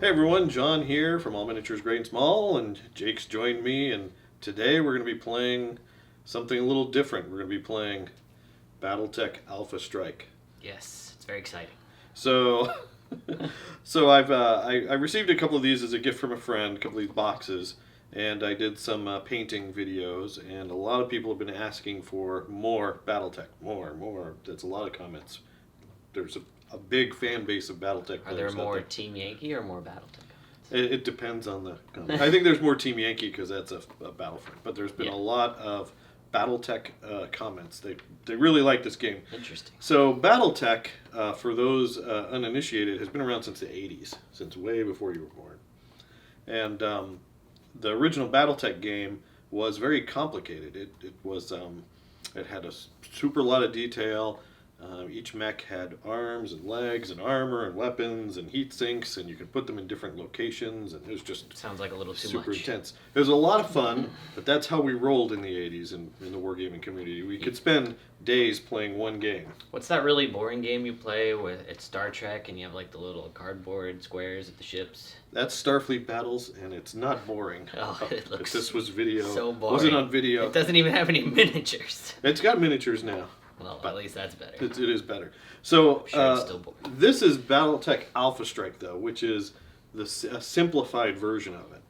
Hey everyone, John here from All Miniatures Great and Small, and Jake's joined me, and today we're going to be playing something a little different. We're going to be playing Battletech Alpha Strike. Yes, it's very exciting. So, I received a couple of these as a gift from a friend, a couple of these boxes, and I did some painting videos, and a lot of people have been asking for more Battletech, more. That's a lot of comments. There's a big fan base of Battletech players. Are there out more there. Team Yankee or more Battletech? It depends on the comment. I think there's more Team Yankee because that's a Battlefront, but there's been a lot of Battletech comments. They really like this game. Interesting. So Battletech, for those uninitiated, has been around since the 80s, since way before you were born. And the original Battletech game was very complicated. It had a super lot of detail. Each mech had arms and legs and armor and weapons and heat sinks, and you could put them in different locations, and it was just Sounds like a little too super much. intense. It was a lot of fun, but that's how we rolled in the 80s in the wargaming community. We could spend days playing one game. What's that really boring game you play with it's Star Trek and you have like the little cardboard squares at the ships? That's Starfleet Battles, and it's not boring. Oh, it looks If this was video. so boring. Wasn't on video. It doesn't even have any miniatures. It's got miniatures now. Well, at least that's better. It is better. So Sure, it's still boring. this is Battletech Alpha Strike, though, which is a simplified version of it.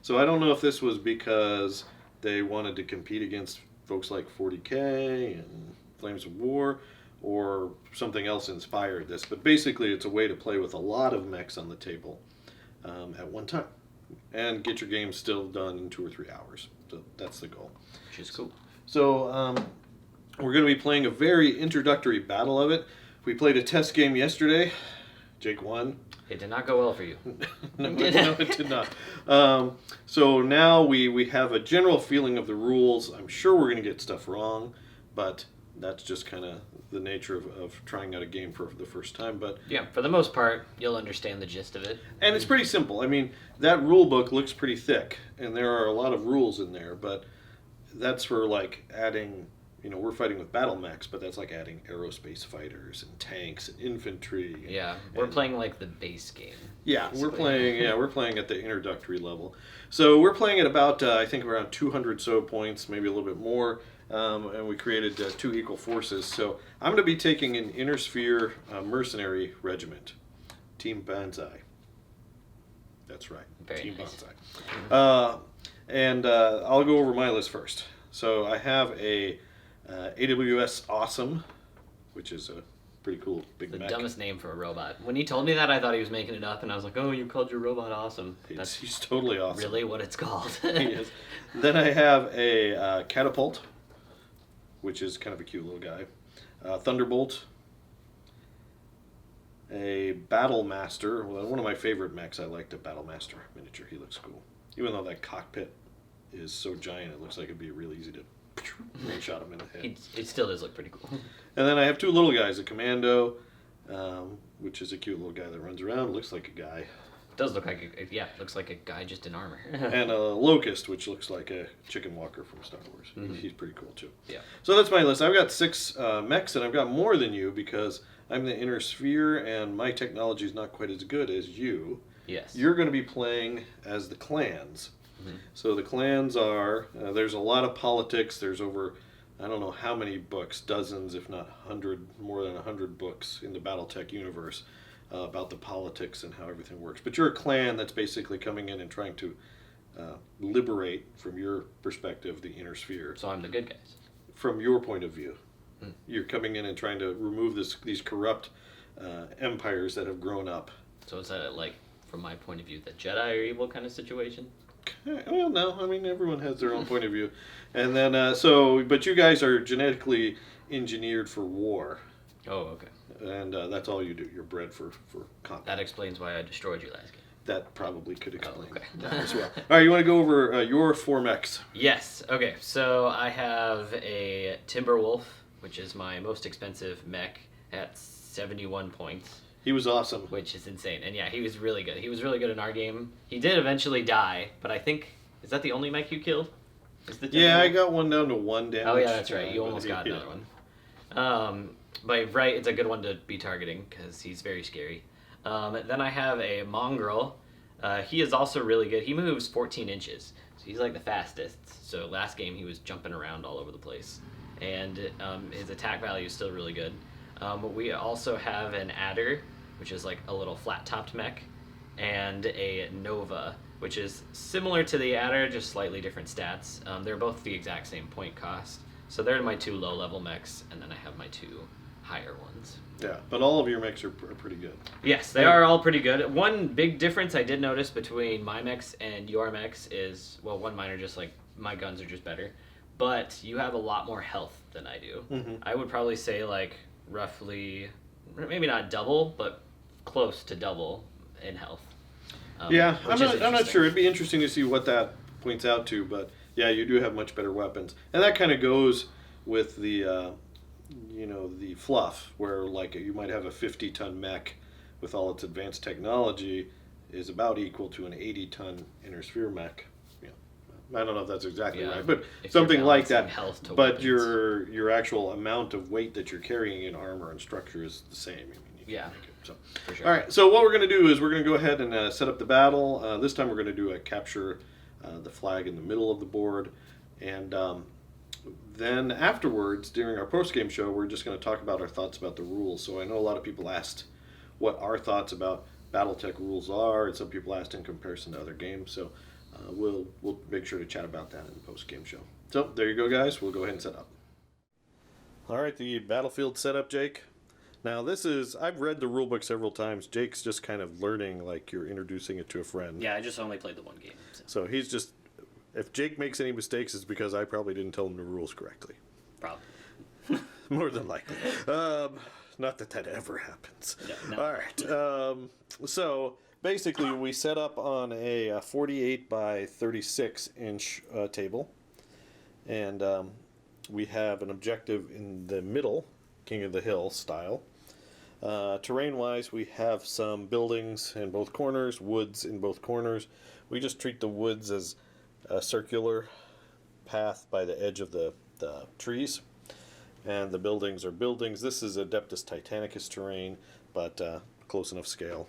So I don't know if this was because they wanted to compete against folks like 40K and Flames of War, or something else inspired this. But basically, it's a way to play with a lot of mechs on the table at one time, and get your game still done in 2 or 3 hours. So that's the goal. Which is cool. So we're going to be playing a very introductory battle of it. We played a test game yesterday. Jake won. It did not go well for you. No, it did not. So now we have a general feeling of the rules. I'm sure we're going to get stuff wrong, but that's just kind of the nature of trying out a game for the first time. But Yeah, for the most part, you'll understand the gist of it. and it's pretty simple. I mean, that rule book looks pretty thick, and there are a lot of rules in there, but that's for like adding, we're fighting with battle mechs, but that's like adding aerospace fighters and tanks and infantry. Yeah, we're playing like the base game. Yeah, we're basically. playing at the introductory level. So we're playing at about I think around 200 so points, maybe a little bit more, and we created 2 equal forces. So I'm going to be taking an Inner Sphere mercenary regiment, Team Banzai. That's right, Very Team nice. Banzai. And I'll go over my list first. So I have a AWS Awesome, which is a pretty cool big The mech. dumbest name for a robot. When he told me that, I thought he was making it up, and I was like, "Oh, you called your robot awesome." That's He's totally awesome. really what it's called. He is. Then I have a Catapult, which is kind of a cute little guy. Thunderbolt. A Battle Master. Well, one of my favorite mechs. I like the Battle Master miniature. He looks cool. Even though that cockpit is so giant, it looks like it'd be real easy to shot him in the head. It still does look pretty cool. And then I have 2 little guys. A Commando, which is a cute little guy that runs around. Looks like a guy. It does look like looks like a guy just in armor. And a Locust, which looks like a chicken walker from Star Wars. Mhm. He's pretty cool too. Yeah. So that's my list. I've got 6 mechs, and I've got more than you because I'm the Inner Sphere, and my technology is not quite as good as you. Yes. You're going to be playing as the clans. Mhm. So the clans are, there's a lot of politics. There's over, I don't know how many books, dozens, if not more than 100 books in the Battletech universe about the politics and how everything works. But you're a clan that's basically coming in and trying to liberate, from your perspective, the Inner Sphere. So I'm the good guys. From your point of view. Hmm. You're coming in and trying to remove these corrupt empires that have grown up. So is that like, from my point of view, the Jedi are evil kind of situation? Well, no, I mean, everyone has their own point of view. And then, but you guys are genetically engineered for war. Oh, okay. And that's all you do. You're bred for combat. That explains why I destroyed you last game. That probably could explain okay. that as well. All right, you want to go over your 4 mechs? Yes. Okay. So I have a Timberwolf, which is my most expensive mech at 71 points. He was awesome. Which is insane. And yeah, he was really good. He was really good in our game. He did eventually die, but I think, is that the only mech you killed? Is the Yeah, I Timberwolf? got one down to 1 damage. Oh yeah, that's right. You but almost got yeah. another one. But it's a good one to be targeting because he's very scary. Then I have a Mongrel, He is also really good. He moves 14 inches, so he's like the fastest. So last game he was jumping around all over the place, and his attack value is still really good. We also have an Adder, which is like a little flat-topped mech, and a Nova, which is similar to the Adder, just slightly different stats. They're both the exact same point cost. So they're my 2 low-level mechs, and then I have my 2 higher ones. Yeah, but all of your mechs are pretty good. Yes, they are all pretty good. One big difference I did notice between my mechs and your mechs is, well, one, mine are just like, my guns are just better, but you have a lot more health than I do. Mm-hmm. I would probably say like roughly, maybe not double, but close to double in health. Yeah, I'm not sure. It'd be interesting to see what that points out to, but yeah, you do have much better weapons. And that kind of goes with the... the fluff, where like you might have a 50-ton mech with all its advanced technology is about equal to an 80-ton inner sphere mech. I don't know if that's exactly right, but something like that. But weapons. your actual amount of weight that you're carrying in armor and structure is the same. You can make it, so. For sure. All right, so what we're going to do is we're going to go ahead and set up the battle. This time we're going to do a capture the flag in the middle of the board, and then afterwards, during our post-game show, we're just going to talk about our thoughts about the rules. So I know a lot of people asked what our thoughts about Battletech rules are, and some people asked in comparison to other games. So we'll make sure to chat about that in the post-game show. So there you go, guys. We'll go ahead and set up. All right, the battlefield setup, Jake. Now this is, I've read the rulebook several times. Jake's just kind of learning like you're introducing it to a friend. Yeah, I just only played the one game. So he's just... If Jake makes any mistakes, it's because I probably didn't tell him the rules correctly. Probably. More than likely. Not that ever happens. Yeah, no. All right. So basically, we set up on a 48 by 36 inch table, and we have an objective in the middle, King of the Hill style. Terrain-wise, we have some buildings in both corners, woods in both corners. We just treat the woods as a circular path by the edge of the trees, and the buildings are buildings. This is Adeptus Titanicus terrain, but close enough scale.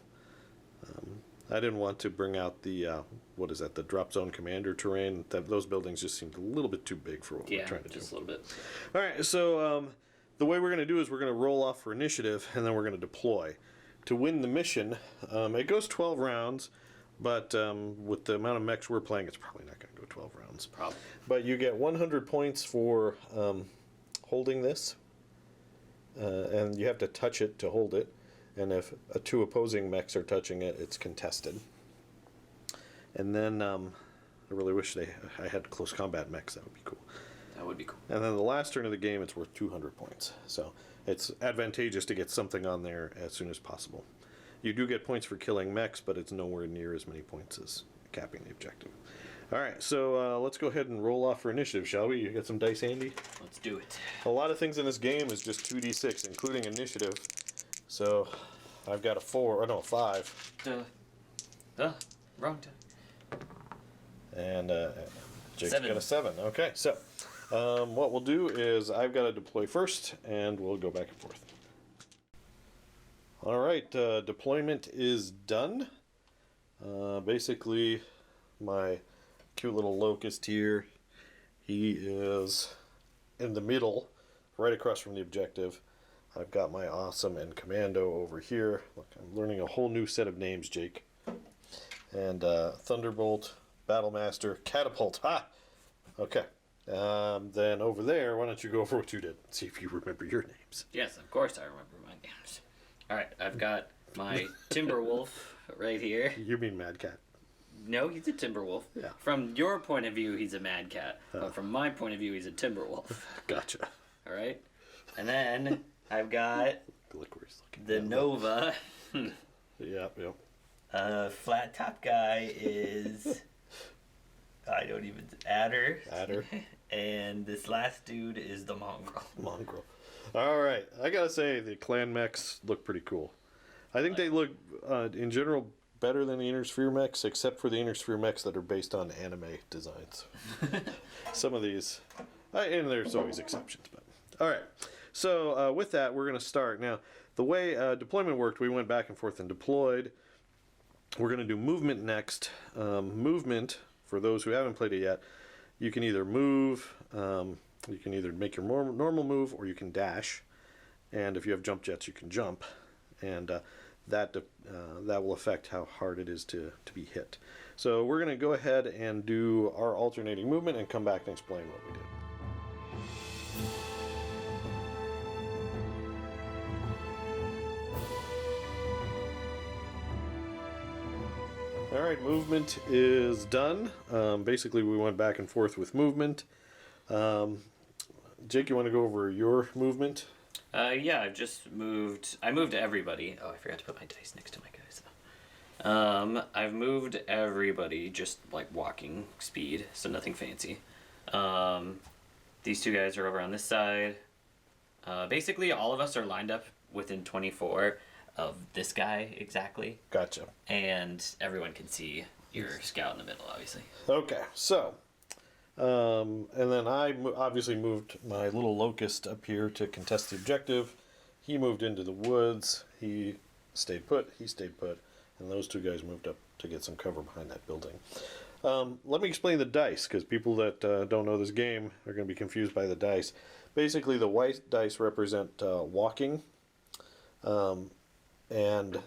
I didn't want to bring out the the drop zone commander terrain. Those buildings just seemed a little bit too big for what we're trying to do. Just a little bit. All right, so the way we're going to do is we're going to roll off for initiative, and then we're going to deploy. To win the mission, it goes 12 rounds. But with the amount of mechs we're playing, it's probably not going to go 12 rounds. Probably. But you get 100 points for holding this. And you have to touch it to hold it. And if 2 opposing mechs are touching it, it's contested. And then I really wish I had close combat mechs. That would be cool. That would be cool. And then the last turn of the game, it's worth 200 points. So it's advantageous to get something on there as soon as possible. You do get points for killing mechs, but it's nowhere near as many points as capping the objective. All right, so let's go ahead and roll off for initiative, shall we? You got some dice handy? Let's do it. A lot of things in this game is just 2d6, including initiative. So I've got a 5. Wrong time. And Jake's 7. got a 7. Okay, so what we'll do is I've got to deploy first, and we'll go back and forth. All right, deployment is done. Basically, my cute little locust here, he is in the middle, right across from the objective. I've got my awesome and commando over here. Look, I'm learning a whole new set of names, Jake. And Thunderbolt, Battlemaster, Catapult. Ha! Okay. Then over there, why don't you go over what you did? See if you remember your names. Yes, of course I remember my names. All right, I've got my Timberwolf right here. You mean Mad Cat? No, he's a Timberwolf. Yeah. From your point of view, he's a Mad Cat. But from my point of view, he's a Timberwolf. Gotcha. All right? And then I've got the Nova. Yep. Flat top guy is... I don't even... Adder. And this last dude is the Mongrel. All right. I got to say, the clan mechs look pretty cool. I think they look, in general, better than the Inner Sphere mechs, except for the Inner Sphere mechs that are based on anime designs. Some of these, and there's always exceptions. But all right. So with that, we're going to start. Now, the way deployment worked, we went back and forth and deployed. we're going to do movement next. Movement, for those who haven't played it yet, you can either move, you can either make your normal move, or you can dash. And if you have jump jets, you can jump. And that will affect how hard it is to be hit. So we're going to go ahead and do our alternating movement and come back and explain what we did. All right, movement is done. Basically, we went back and forth with movement. Jake, you want to go over your movement? Yeah, I've just moved. I moved everybody. Oh, I forgot to put my dice next to my guys. I've moved everybody just like walking speed, so nothing fancy. These two guys are over on this side. Basically, all of us are lined up within 24 of this guy exactly. Gotcha. And everyone can see your scout in the middle, obviously. Okay, so, and then I obviously moved my little locust up here to contest the objective. He moved into the woods. He stayed put. And those two guys moved up to get some cover behind that building. Let me explain the dice, because people that don't know this game are going to be confused by the dice. Basically, the white dice represent walking, and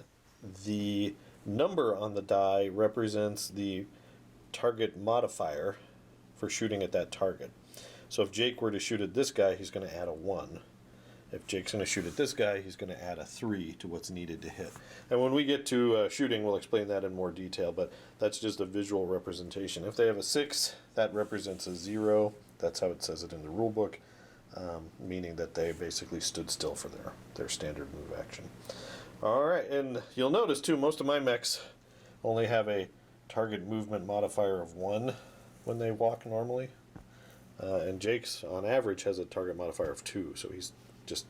the number on the die represents the target modifier for shooting at that target. So if Jake were to shoot at this guy, he's going to add a 1. If Jake's going to shoot at this guy, he's going to add a 3 to what's needed to hit. And when we get to shooting, we'll explain that in more detail, but that's just a visual representation. If they have a 6, that represents a 0. That's how it says it in the rule book, meaning that they basically stood still for their standard move action. All right, and you'll notice too, most of my mechs only have a target movement modifier of 1 when they walk normally. And Jake's, on average, has a target modifier of 2, so he's just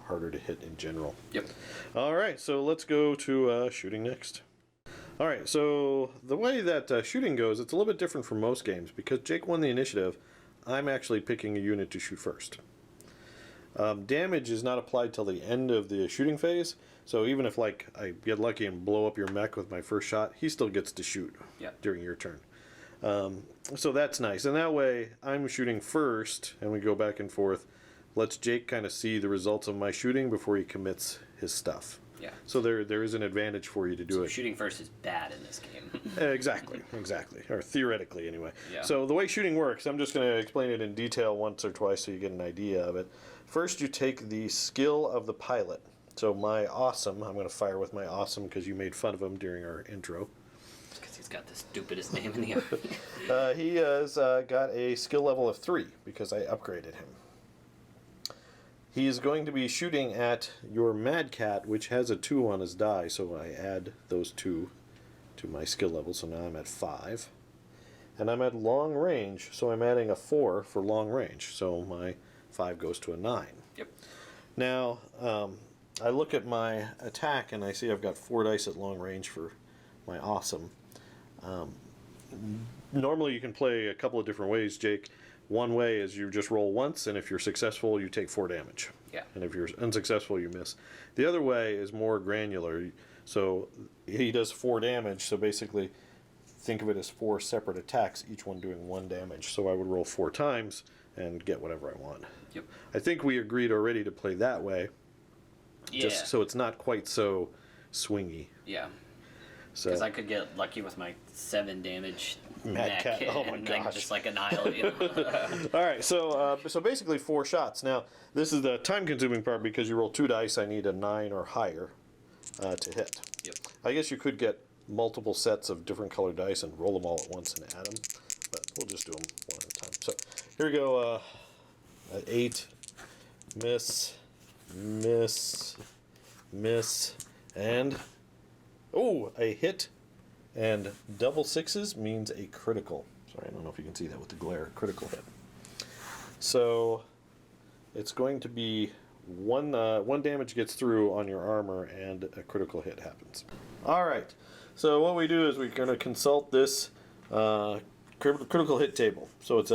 harder to hit in general. Yep. All right, so let's go to shooting next. All right, so the way that shooting goes, it's a little bit different from most games. Because Jake won the initiative, I'm actually picking a unit to shoot first. Damage is not applied till the end of the shooting phase, so even if like I get lucky and blow up your mech with my first shot, he still gets to shoot during your turn. So that's nice, and that way I'm shooting first, and we go back and forth. Lets Jake kind of see the results of my shooting before he commits his stuff. Yeah. So there is an advantage for you to do it. Shooting first is bad in this game. Exactly, or theoretically anyway. Yeah. So the way shooting works, I'm just going to explain it in detail once or twice so you get an idea of it. First, you take the skill of the pilot. So my awesome, I'm going to fire with my awesome because you made fun of him during our intro. Because he's got the stupidest name in the army. He has got a skill level of 3 because I upgraded him. He is going to be shooting at your Mad Cat, which has a 2 on his die, so I add those 2 to my skill level, so now I'm at 5. And I'm at long range, so I'm adding a 4 for long range, so my 5 goes to a 9. Yep. Now, I look at my attack, and I see I've got 4 dice at long range for my awesome. Normally you can play a couple of different ways, Jake. One way is you just roll once, and if you're successful, you take 4 damage. Yeah. And if you're unsuccessful, you miss. The other way is more granular. So he does 4 damage, so basically think of it as 4 separate attacks, each one doing 1 damage. So I would roll 4 times and get whatever I want. Yep. I think we agreed already to play that way. Yeah. Just so it's not quite so swingy. Yeah. So Because I could get lucky with my 7 damage Mad Cat. Oh my and gosh. then just like annihilate him. All right, so basically 4 shots. Now, this is the time-consuming part because you roll 2 dice. I need a 9 or higher to hit. Yep. I guess you could get multiple sets of different colored dice and roll them all at once and add them, but we'll just do them one at a time. So here we go. 8, miss, and a hit. And double 6s means a critical. Sorry, I don't know if you can see that with the glare. Critical hit. So it's going to be one damage gets through on your armor and a critical hit happens. All right. So what we do is we're going to consult this critical hit table. So it's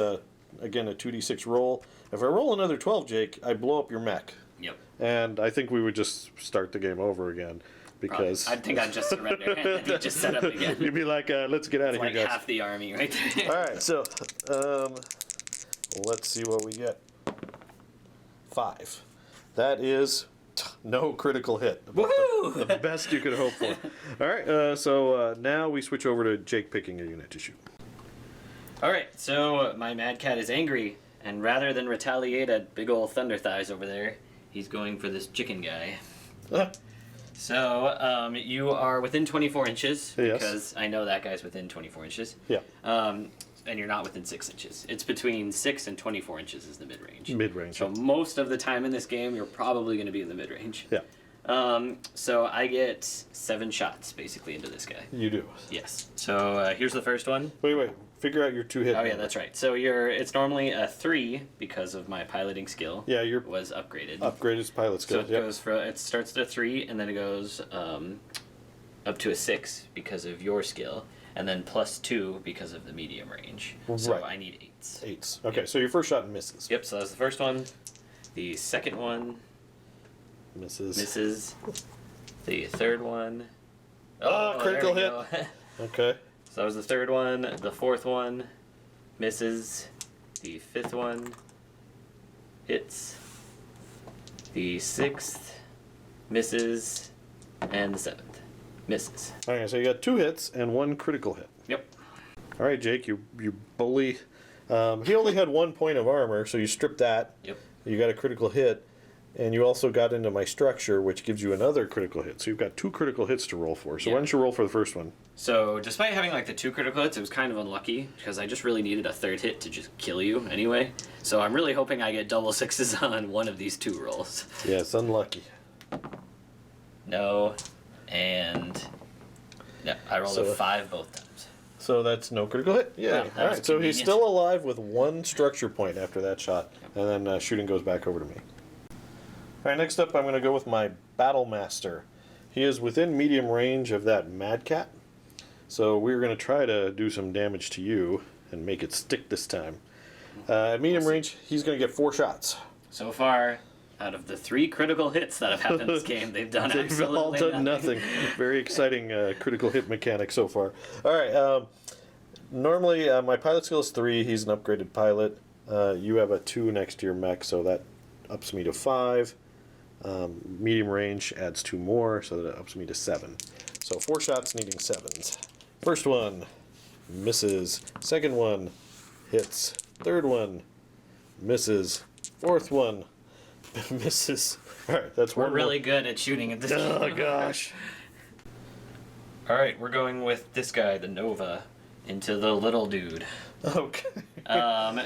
again a 2d6 roll. If I roll another 12, Jake, I blow up your mech. Yep. And I think we would just start the game over again. because I think I'd just surrender and then just set up again. you'd be like, let's get out of Like here, guys. half the army right there. All right, so let's see what we get. 5. That is no critical hit. Woohoo! The best you could hope for. All right, so now we switch over to Jake picking a unit to shoot. All right, so my Mad Cat is angry, and rather than retaliate at big old Thunder Thighs over there, he's going for this chicken guy. So you are within 24 inches, Yes. because I know that guy's within 24 inches. Yeah. And you're not within 6 inches. It's between 6 and 24 inches is the mid-range. Mid-range. So most of the time in this game, you're probably going to be in the mid-range. Yeah. So I get 7 shots, basically, into this guy. You do. Yes. So here's the first one. Wait. Figure out your 2 hit. Oh yeah, that's right. So it's normally a 3 because of my piloting skill. Yeah, your was upgraded. Upgraded pilot So skill. it starts at a 3 and then it goes up to a 6 because of your skill, and then plus 2 because of the medium range. So Right. I need 8s. 8s. Okay, so your first shot misses. Yep. So that's the first one. The second one Misses. The third one. Critical hit. Okay. So that was the third one. The fourth one misses. The fifth one hits. The sixth misses. And the seventh misses. Okay, so you got 2 hits and 1 critical hit. Yep. All right, Jake, you bully. He only had 1 point of armor, so you stripped that. Yep. You got a critical hit, and you also got into my structure, which gives you another critical hit. So you've got 2 critical hits to roll for. So why don't you roll for the first one? So despite having like the 2 critical hits, it was kind of unlucky because I just really needed a third hit to just kill you anyway. So I'm really hoping I get double 6s on one of these 2 rolls. Yeah, it's unlucky. No, and no, I rolled a 5 both times. So that's no critical hit. Yeah. Wow, that All was right. So he's convenient. still alive with 1 structure point after that shot, and then shooting goes back over to me. All right. Next up, I'm going to go with my Battle Master. He is within medium range of that Mad Cat, so we're going to try to do some damage to you and make it stick this time. At medium range, he's going to get 4 shots. So far, out of the 3 critical hits that have happened in this game, they've done They've absolutely all done nothing. Very exciting critical hit mechanic so far. All right. Normally, my pilot skill is 3. He's an upgraded pilot. You have a 2 next to your mech, so that ups me to 5. Medium range adds 2 more, so that ups me to 7. So 4 shots needing 7s. First one misses. Second one hits. Third one misses. Fourth one misses. All right, that's We're one really good at shooting at this game. Oh gosh. All right, we're going with this guy, the Nova, into the little dude. Okay.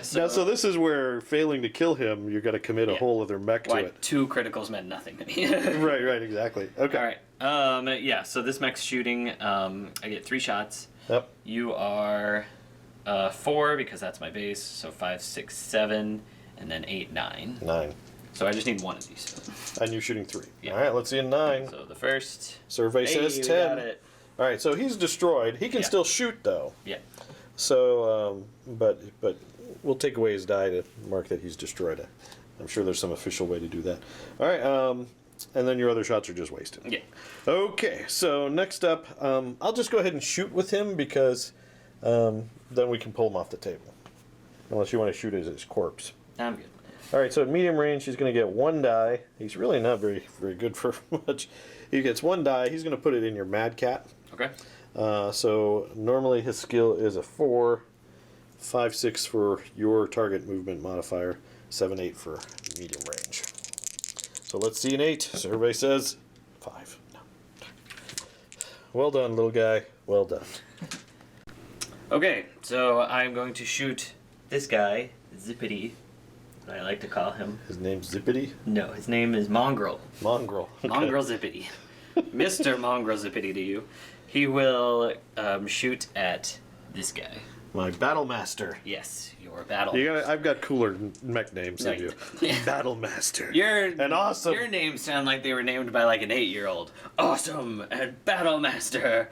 So this is where failing to kill him, you got to commit a whole other mech to like it. 2 criticals meant nothing to me. Right, exactly. Okay. All right. Yeah. So this mech's shooting. I get 3 shots. Yep. You are 4 because that's my base. So 5, 6, 7, and then 8, 9. 9. So I just need 1 of these. And you're shooting 3. Yeah. All right, let's see a 9. So the first. Survey says we 10. got it. All right, so he's destroyed. He can Yeah. still shoot though. Yeah. So, but we'll take away his die to mark that he's destroyed. I'm sure there's some official way to do that. All right, and then your other shots are just wasted. Yeah. Okay, so next up, I'll just go ahead and shoot with him because then we can pull him off the table. Unless you want to shoot his corpse. I'm good. All right, so at medium range, he's going to get 1 die. He's really not very good for much. He gets 1 die. He's going to put it in your Mad Cat. Okay. So normally his skill is a 4, 5, 6 for your target movement modifier, 7, 8 for medium range. So let's see an 8. Survey says 5. No. Well done, little guy. Well done. Okay, so I'm going to shoot this guy, Zippity. I like to call him. His name's Zippity? No, his name is Mongrel. Mongrel. Okay. Mongrel Zippity. Mr. Mongrel Zippity to you. He will shoot at this guy. My Battle Master. Yes, your battle. I've got cooler mech names than you. Battle Master. And awesome. Your names sound like they were named by like an 8-year-old. Awesome and Battle Master.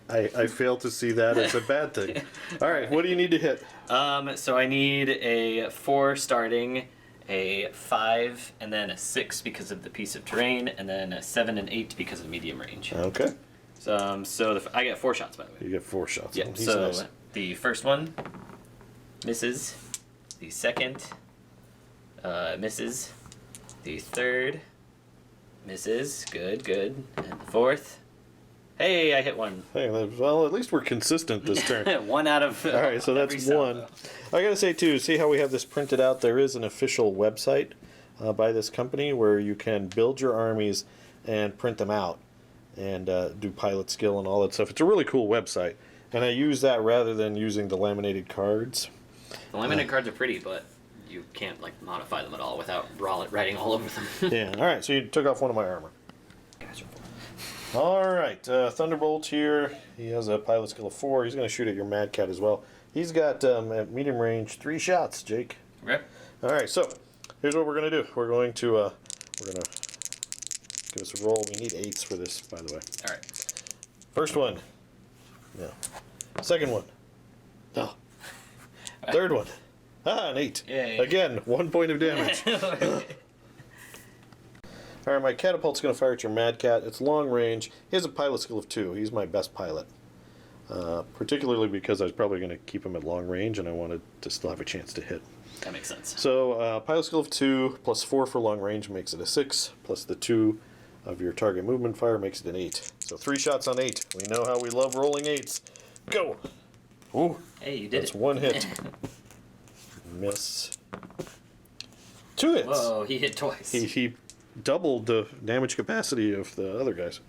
I fail to see that as a bad thing. All right, what do you need to hit? So I need a 4 starting a 5, and then a 6 because of the piece of terrain, and then a 7 and 8 because of medium range. Okay. So I get 4 shots, by the way. You get 4 shots. Yeah. He's So nice. the first one misses. The second misses. The third misses. Good. And the fourth. Hey, I hit one. Hey, well, at least we're consistent this turn. One out of. All right, so that's every one. salvo. I gotta say too, see how we have this printed out? There is an official website by this company where you can build your armies and print them out and do pilot skill and all that stuff. It's a really cool website, and I use that rather than using the laminated cards. The laminated cards are pretty, but you can't like modify them at all without writing all over them. Yeah. All right, so you took off one of my armor. All right, Thunderbolt here. He has a pilot skill of 4. He's going to shoot at your Mad Cat as well. He's got at medium range 3 shots. Jake. Okay. All right, so here's what we're going to do. We're going to give us a roll. We need 8s for this, by the way. All right. First one. No. Second one. No. Third one. An 8. Yay. Again, 1 point of damage. All right, my catapult's going to fire at your Mad Cat. It's long range. He has a pilot skill of 2. He's my best pilot. Particularly because I was probably going to keep him at long range, and I wanted to still have a chance to hit. That makes sense. So, pilot skill of 2 plus 4 for long range makes it a 6, plus the 2 of your target movement fire makes it an 8. So 3 shots on 8. We know how we love rolling 8s. Go! Ooh, Hey, you did that's it. 1 hit. Miss. 2 hits. Whoa, he hit twice. He doubled the damage capacity of the other guys.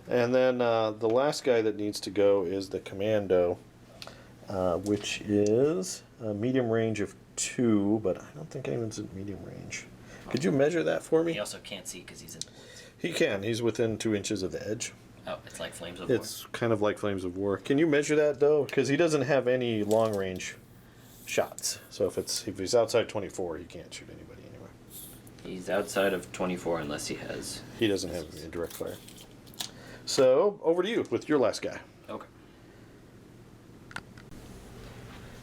And then the last guy that needs to go is the Commando, which is a medium range of 2, but I don't think anyone's in medium range. Could you measure that for me? He also can't see because he's in the woods. He can. He's within 2 inches of the edge. Oh, it's like Flames of War. It's kind of like Flames of War. Can you measure that, though? Because he doesn't have any long range shots. So if he's outside 24, he can't shoot anybody anywhere. He's outside of 24 unless he has... He doesn't have any direct fire. So, over to you with your last guy.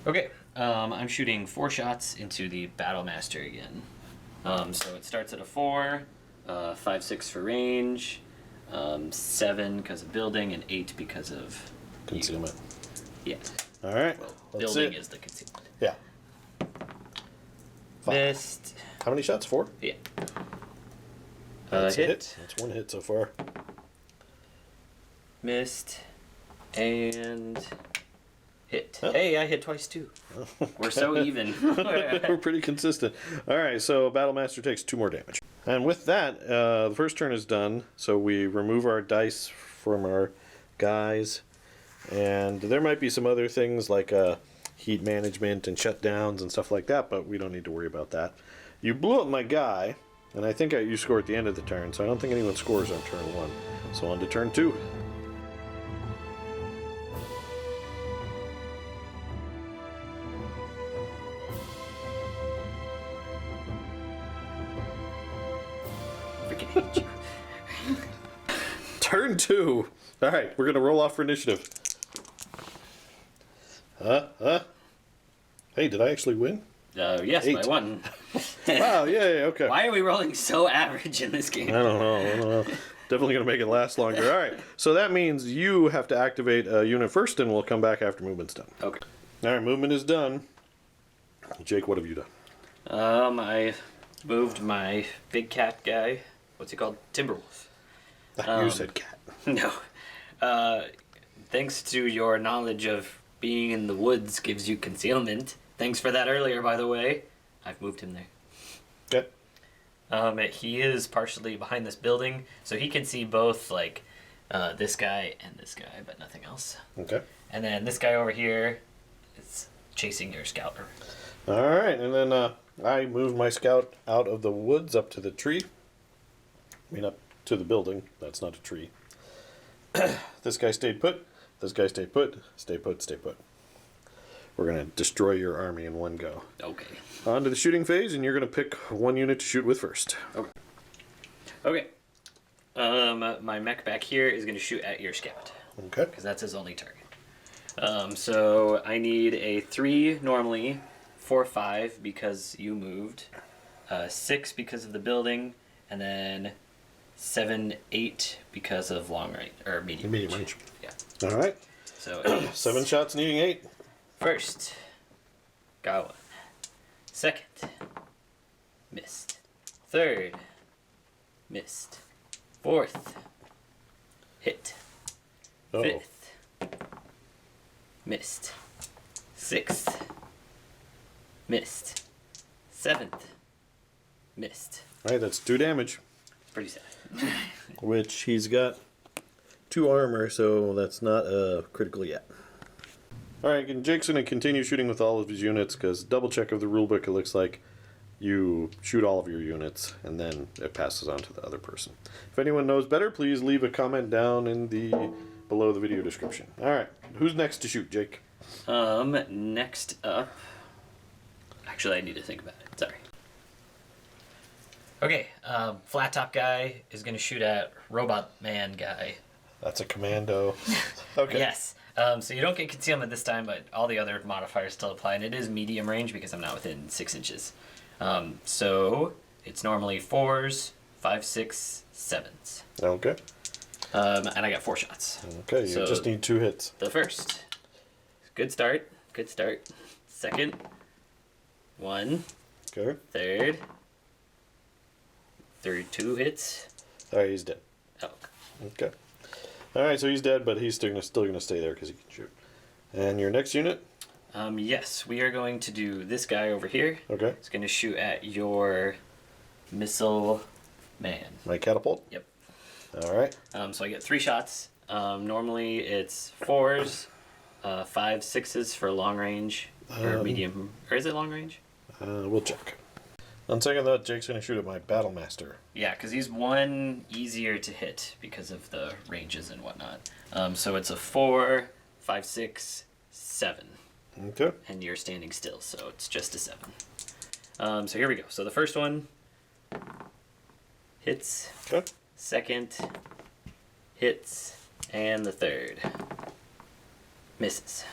Okay. I'm shooting 4 shots into the Battlemaster again. So it starts at a 4, 5, 6 for range, 7 because of building, and 8 because of... Concealment. Yeah. All right. Well, That's building it. is the concealment. Yeah. 5. Missed. How many shots? 4? Yeah. That's a hit. That's 1 hit so far. Missed. And... hit. Oh. Hey, I hit twice too. We're so even. We're pretty consistent. All right, so Battlemaster takes 2 more damage. And with that, the first turn is done. So we remove our dice from our guys. And there might be some other things like heat management and shutdowns and stuff like that, but we don't need to worry about that. You blew up my guy, and I think you score at the end of the turn, so I don't think anyone scores on turn 1. So on to turn 2. Freaking hate you. Turn 2. All right, we're going to roll off for initiative. Hey, did I actually win? Yes, 8. by 1. Wow, yeah, okay. Why are we rolling so average in this game? I don't know. Definitely going to make it last longer. All right, so that means you have to activate a unit first, and we'll come back after movement's done. Okay. All right, movement is done. Jake, what have you done? I moved my big cat guy. What's he called? Timberwolf. You said cat. No. Thanks to your knowledge of being in the woods gives you concealment. Thanks for that earlier, by the way. I've moved him there. Okay. He is partially behind this building, so he can see both, like, this guy and this guy, but nothing else. Okay. And then this guy over here is chasing your scout. All right, and then I moved my scout out of the woods up to the tree. I mean, up to the building. That's not a tree. This guy stayed put. This guy stayed put. Stay put, stay put. We're going to destroy your army in one go. Okay. On to the shooting phase, and you're going to pick one unit to shoot with first. Okay. My mech back here is going to shoot at your scout. Okay. Because that's his only target. So I need a 3 normally, 4, 5 because you moved, 6 because of the building, and then 7, 8 because of long range or medium range. Yeah. All right. So 7 shots needing 8. First, got 1. Second, missed. Third, missed. Fourth, hit. Uh-oh. Fifth, missed. Sixth, missed. Seventh, missed. All right, that's 2 damage. Pretty sad. Which he's got 2 armor, so that's not critical yet. All right, and Jake's going to continue shooting with all of his units because double check of the rulebook, it looks like you shoot all of your units and then it passes on to the other person. If anyone knows better, please leave a comment down in the below the video description. All right, who's next to shoot, Jake? Next up. Actually, I need to think about it. Sorry. Okay, flat top guy is going to shoot at robot man guy. That's a commando. Okay. Yes. So you don't get concealment this time, but all the other modifiers still apply, and it is medium range because I'm not within 6 inches. So it's normally 4s, 5, 6, 7s. Okay. And I got 4 shots. Okay, you So just need 2 hits. the first. Good start. Good start. Second. 1. Okay. Third. Third 2 hits. All right, he's dead. Oh. Okay. All right, so he's dead, but he's still gonna stay there because he can shoot. And your next unit? Yes, we are going to do this guy over here. Okay. It's going to shoot at your missile man. My catapult? Yep. All right. So I get 3 shots. Normally it's 4s, 5, 6s for long range or medium. Or is it long range? We'll check. On second thought, Jake's going to shoot at my Battlemaster. Yeah, because he's 1 easier to hit because of the ranges and whatnot. So it's a 4, 5, 6, 7. Okay. And you're standing still, so it's just a 7. So here we go. So the first one hits. Okay. Second hits. And the third misses.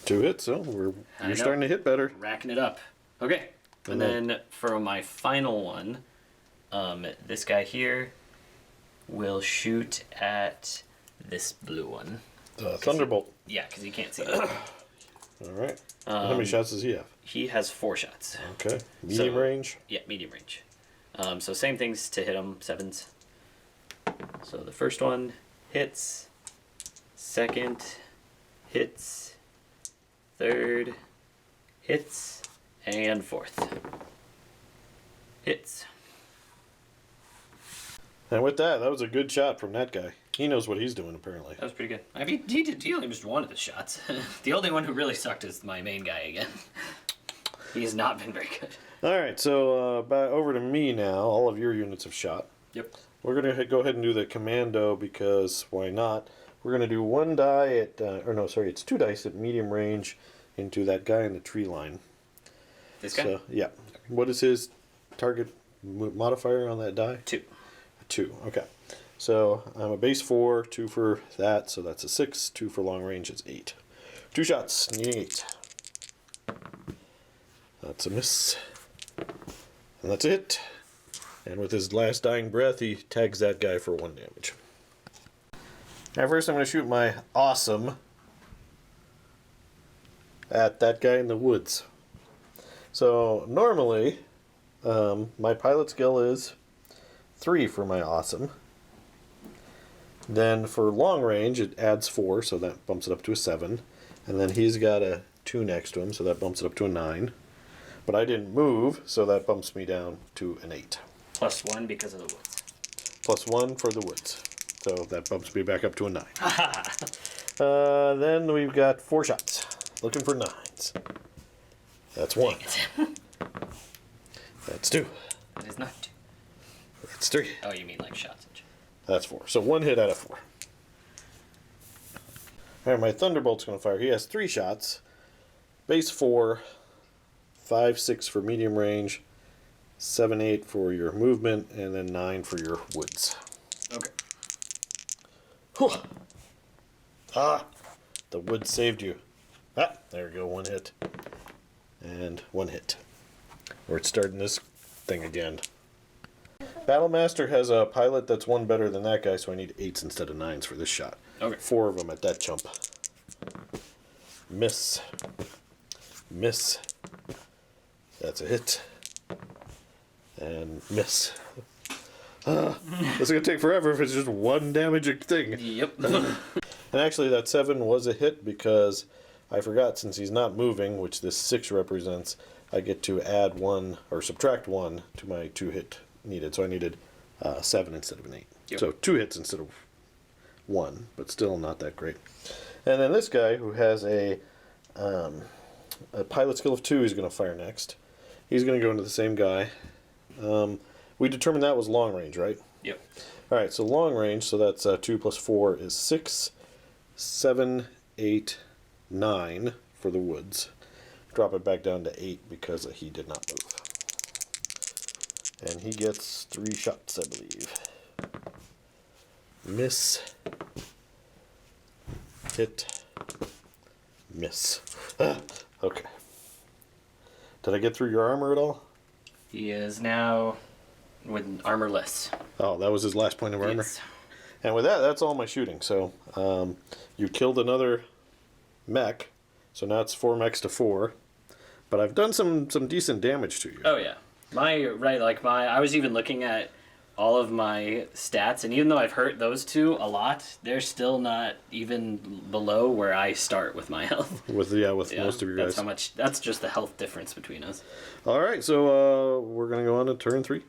2 hits, so you're starting to hit better. Racking it up. Okay. And then for my final one, this guy here will shoot at this blue one. Thunderbolt. Yeah, because he can't see it. All right. How many shots does he have? He has 4 shots. Okay. Medium range? Yeah, medium range. So same things to hit him, 7s. So the first one hits. Second hits. Third hits. And fourth hits. And with that was a good shot from that guy. He knows what he's doing, apparently. That was pretty good. I mean, he only missed 1 of his shots. The only one who really sucked is my main guy again. He has not been very good. All right, so back over to me now. All of your units have shot. Yep. We're going to go ahead and do the commando because why not? We're going to do 1 die at, it's 2 dice at medium range into that guy in the tree line. This guy? So, yeah. What is his target modifier on that die? 2. 2, okay. So I'm a base 4, 2 for that, so that's a 6. 2 for long range is 8. 2 shots, needing 8. That's a miss. And that's a hit. And with his last dying breath, he tags that guy for 1 damage. Now first I'm going to shoot my awesome at that guy in the woods. So normally, my pilot skill is 3 for my awesome. Then for long range, it adds 4, so that bumps it up to a 7. And then he's got a 2 next to him, so that bumps it up to a 9. But I didn't move, so that bumps me down to an 8. Plus 1 because of the woods. Plus 1 for the woods. So that bumps me back up to a 9. Then we've got 4 shots. Looking for 9s. That's 1. That's 2. It is not 2. That's 3. Oh, you mean like shots and shit. That's 4. So 1 hit out of 4. Alright, my Thunderbolt's going to fire. He has 3 shots. Base 4. 5, 6 for medium range. 7, 8 for your movement. And then 9 for your woods. Okay. Whew. Ah! The woods saved you. Ah! There we go. 1 hit. And 1 hit. We're starting this thing again. Battlemaster has a pilot that's one better than that guy, so I need 8s instead of 9s for this shot. Okay. 4 of them at that jump. Miss. Miss. That's a hit. And miss. This is going to take forever if it's just one damaging thing. Yep. And actually that 7 was a hit because I forgot, since he's not moving, which this 6 represents, I get to add 1 or subtract 1 to my 2 hit needed. So I needed 7 instead of an 8. Yep. So 2 hits instead of 1, but still not that great. And then this guy, who has a pilot skill of 2, he's going to fire next. He's going to go into the same guy. We determined that was long range, right? Yep. All right, so long range, so that's 2 plus 4 is 6, 7, 8, 9 for the woods. Drop it back down to 8 because he did not move. And he gets 3 shots, I believe. Miss. Hit. Miss. Okay. Did I get through your armor at all? He is now with armorless. Oh, that was his last point of armor? Yes. And with that, that's all my shooting. So you killed another mech. So now it's 4 mechs to 4. But I've done some decent damage to you. Oh yeah. I was even looking at all of my stats, and even though I've hurt those two a lot, they're still not even below where I start with my health. With most of your that's guys. That's just the health difference between us. All right, so we're going to go on to turn 3.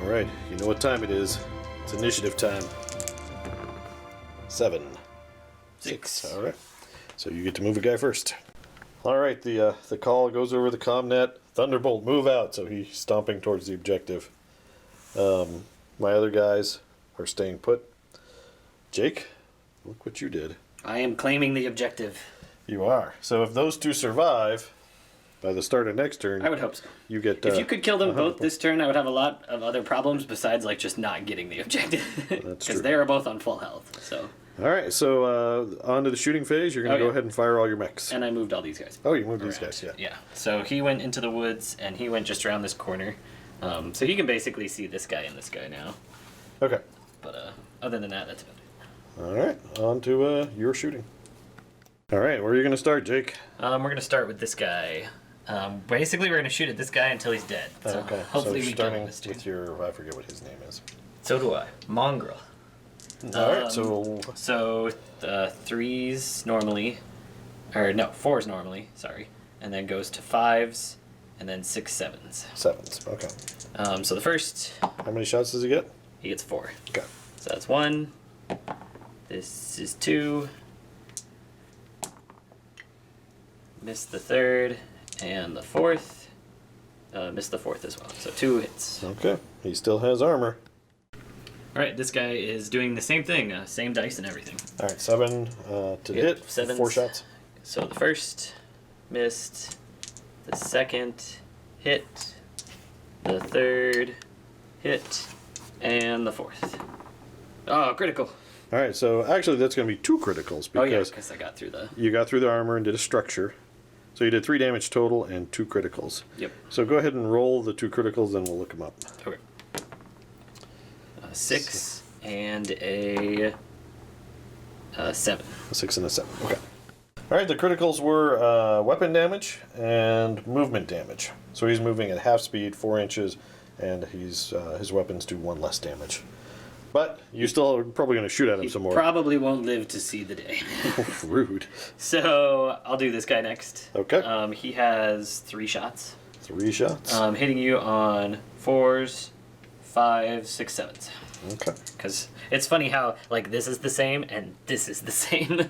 All right, you know what time it is. It's initiative time. 7. 6. All right, so you get to move a guy first. All right, the call goes over the commnet. Thunderbolt, move out. So he's stomping towards the objective. My other guys are staying put. Jake, look what you did. I am claiming the objective. You are. So if those 2 survive, by the start of next turn, I would hope so. you get. If you could kill them both this turn, I would have a lot of other problems besides just not getting the objective. That's true. Because they are both on full health. So. All right, so on to the shooting phase. You're going to go ahead and fire all your mechs. And I moved all these guys. Oh, you moved these around. guys, yeah. Yeah. So he went into the woods, and he went just around this corner. So he can basically see this guy and this guy now. Okay. But other than that, that's about it. All right, on to your shooting. All right, where are you going to start, Jake? We're going to start with this guy. Basically, we're going to shoot at this guy until he's dead. So Okay, hopefully so we starting kill this dude. with your, I forget what his name is. So do I. Mongrel. All right, so... So 3s normally, or no, 4s normally, sorry. And then goes to 5s, and then 6 7s. 7s, okay. So the first, How many shots does he get? he gets 4. Okay. So that's 1. This is 2. Missed the 3rd, and the 4th. Missed the 4th as well. So 2 hits. Okay, he still has armor. Alright, this guy is doing the same thing, same dice and everything. All right, 7 to Yep, hit, 7s. 4 shots. So the first missed, the second hit, the third hit, and the 4th. Oh, critical. All right, so actually that's going to be 2 criticals because because I got through the... you got through the armor and did a structure. So you did 3 damage total and 2 criticals. Yep. So go ahead and roll the 2 criticals, then we'll look them up. Okay. 6 and a 7. A 6 and a 7. Okay. All right, the criticals were weapon damage and movement damage. So he's moving at half speed, 4 inches, and his weapons do 1 less damage. But you still are probably going to shoot at him some more. Probably won't live to see the day. Rude. So I'll do this guy next. Okay. He has 3 shots. 3 shots. Hitting you on 4s, 5s, 6, 7s. Okay. Because it's funny how this is the same and this is the same.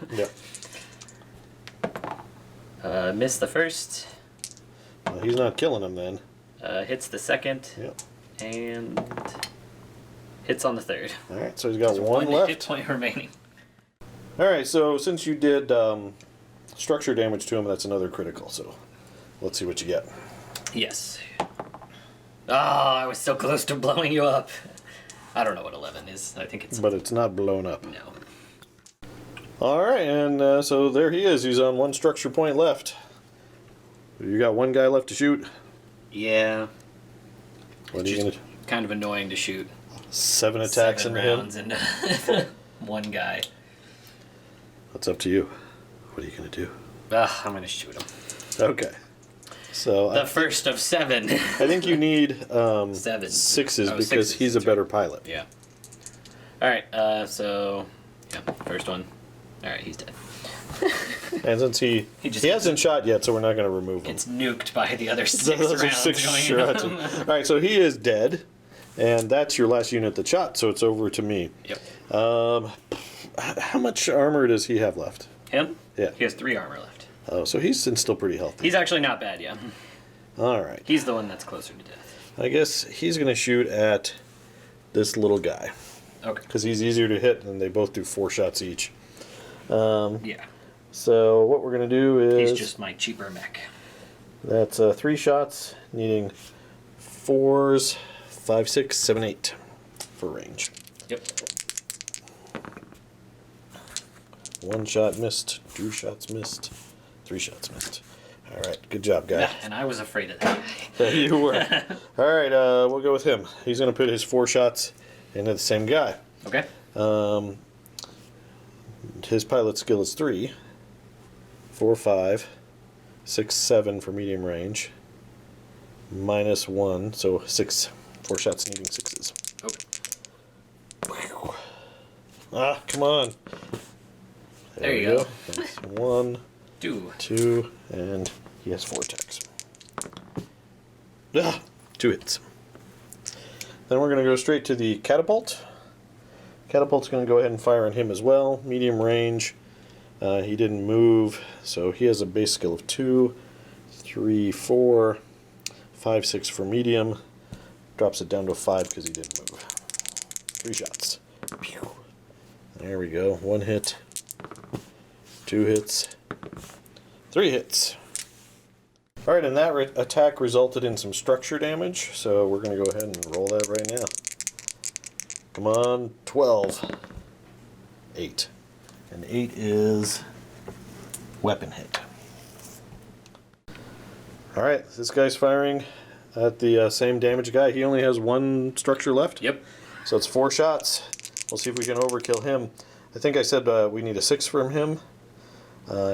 Yeah. Miss the first. Well, he's not killing him then. Hits the second. Yep. And hits on the third. All right, so he's got There's 1 left. hit point remaining. All right, so since you did structure damage to him, that's another critical. So let's see what you get. Yes. Oh, I was so close to blowing you up. I don't know what 11 is. I think it's... But it's not blown up. No. Alright, and so there he is. He's on one structure point left. You got one guy left to shoot. Yeah. What are you going to do? Kind of annoying to shoot 7 attacks 7 into him? rounds into one guy. That's up to you. What are you going to do? I'm going to shoot him. Okay. So The first of 7. I think you need 7. 6s Oh, because 6s, he's a better pilot. Yeah. Alright, so... Yeah, first one. Alright, he's dead. And since he hasn't shot yet, so we're not going to remove him. Gets nuked by the other 6 Those are rounds 6 going shots. on. Alright, so he is dead. And that's your last unit that shot, so it's over to me. Yep. How much armor does he have left? Him? Yeah. He has 3 armor left. Oh, so he's still pretty healthy. He's actually not bad, yeah. Alright. He's the one that's closer to death. I guess he's going to shoot at this little guy. Okay. Because he's easier to hit, and they both do 4 shots each. Yeah. So what we're going to do is... He's just my cheaper mech. That's 3 shots, needing 4s, 5, 6, 7, 8 for range. Yep. 1 shot missed, 2 shots missed, 3 shots missed. All right, good job, guy. Yeah, and I was afraid of that. There you were. All right, we'll go with him. He's going to put his 4 shots into the same guy. Okay. His pilot skill is 3, 4, 5, 6, 7 for medium range, -1, so 6. 4 shots needing 6s. Okay. Ah, come on. There you go. That's 1, 2, and he has 4 attacks. Ah, 2 hits. Then we're going to go straight to the catapult. Catapult's going to go ahead and fire on him as well. Medium range. He didn't move, so he has a base skill of 2, 3, 4, 5, 6 for medium. Drops it down to a 5 because he didn't move. 3 shots. Pew. There we go. 1 hit. 2 hits. 3 hits. Alright, and that attack resulted in some structure damage, so we're going to go ahead and roll that right now. Come on, 12. 8. And 8 is weapon hit. Alright, this guy's firing at the same damage guy. He only has 1 structure left. Yep. So it's 4 shots. We'll see if we can overkill him. I think I said we need a 6 from him.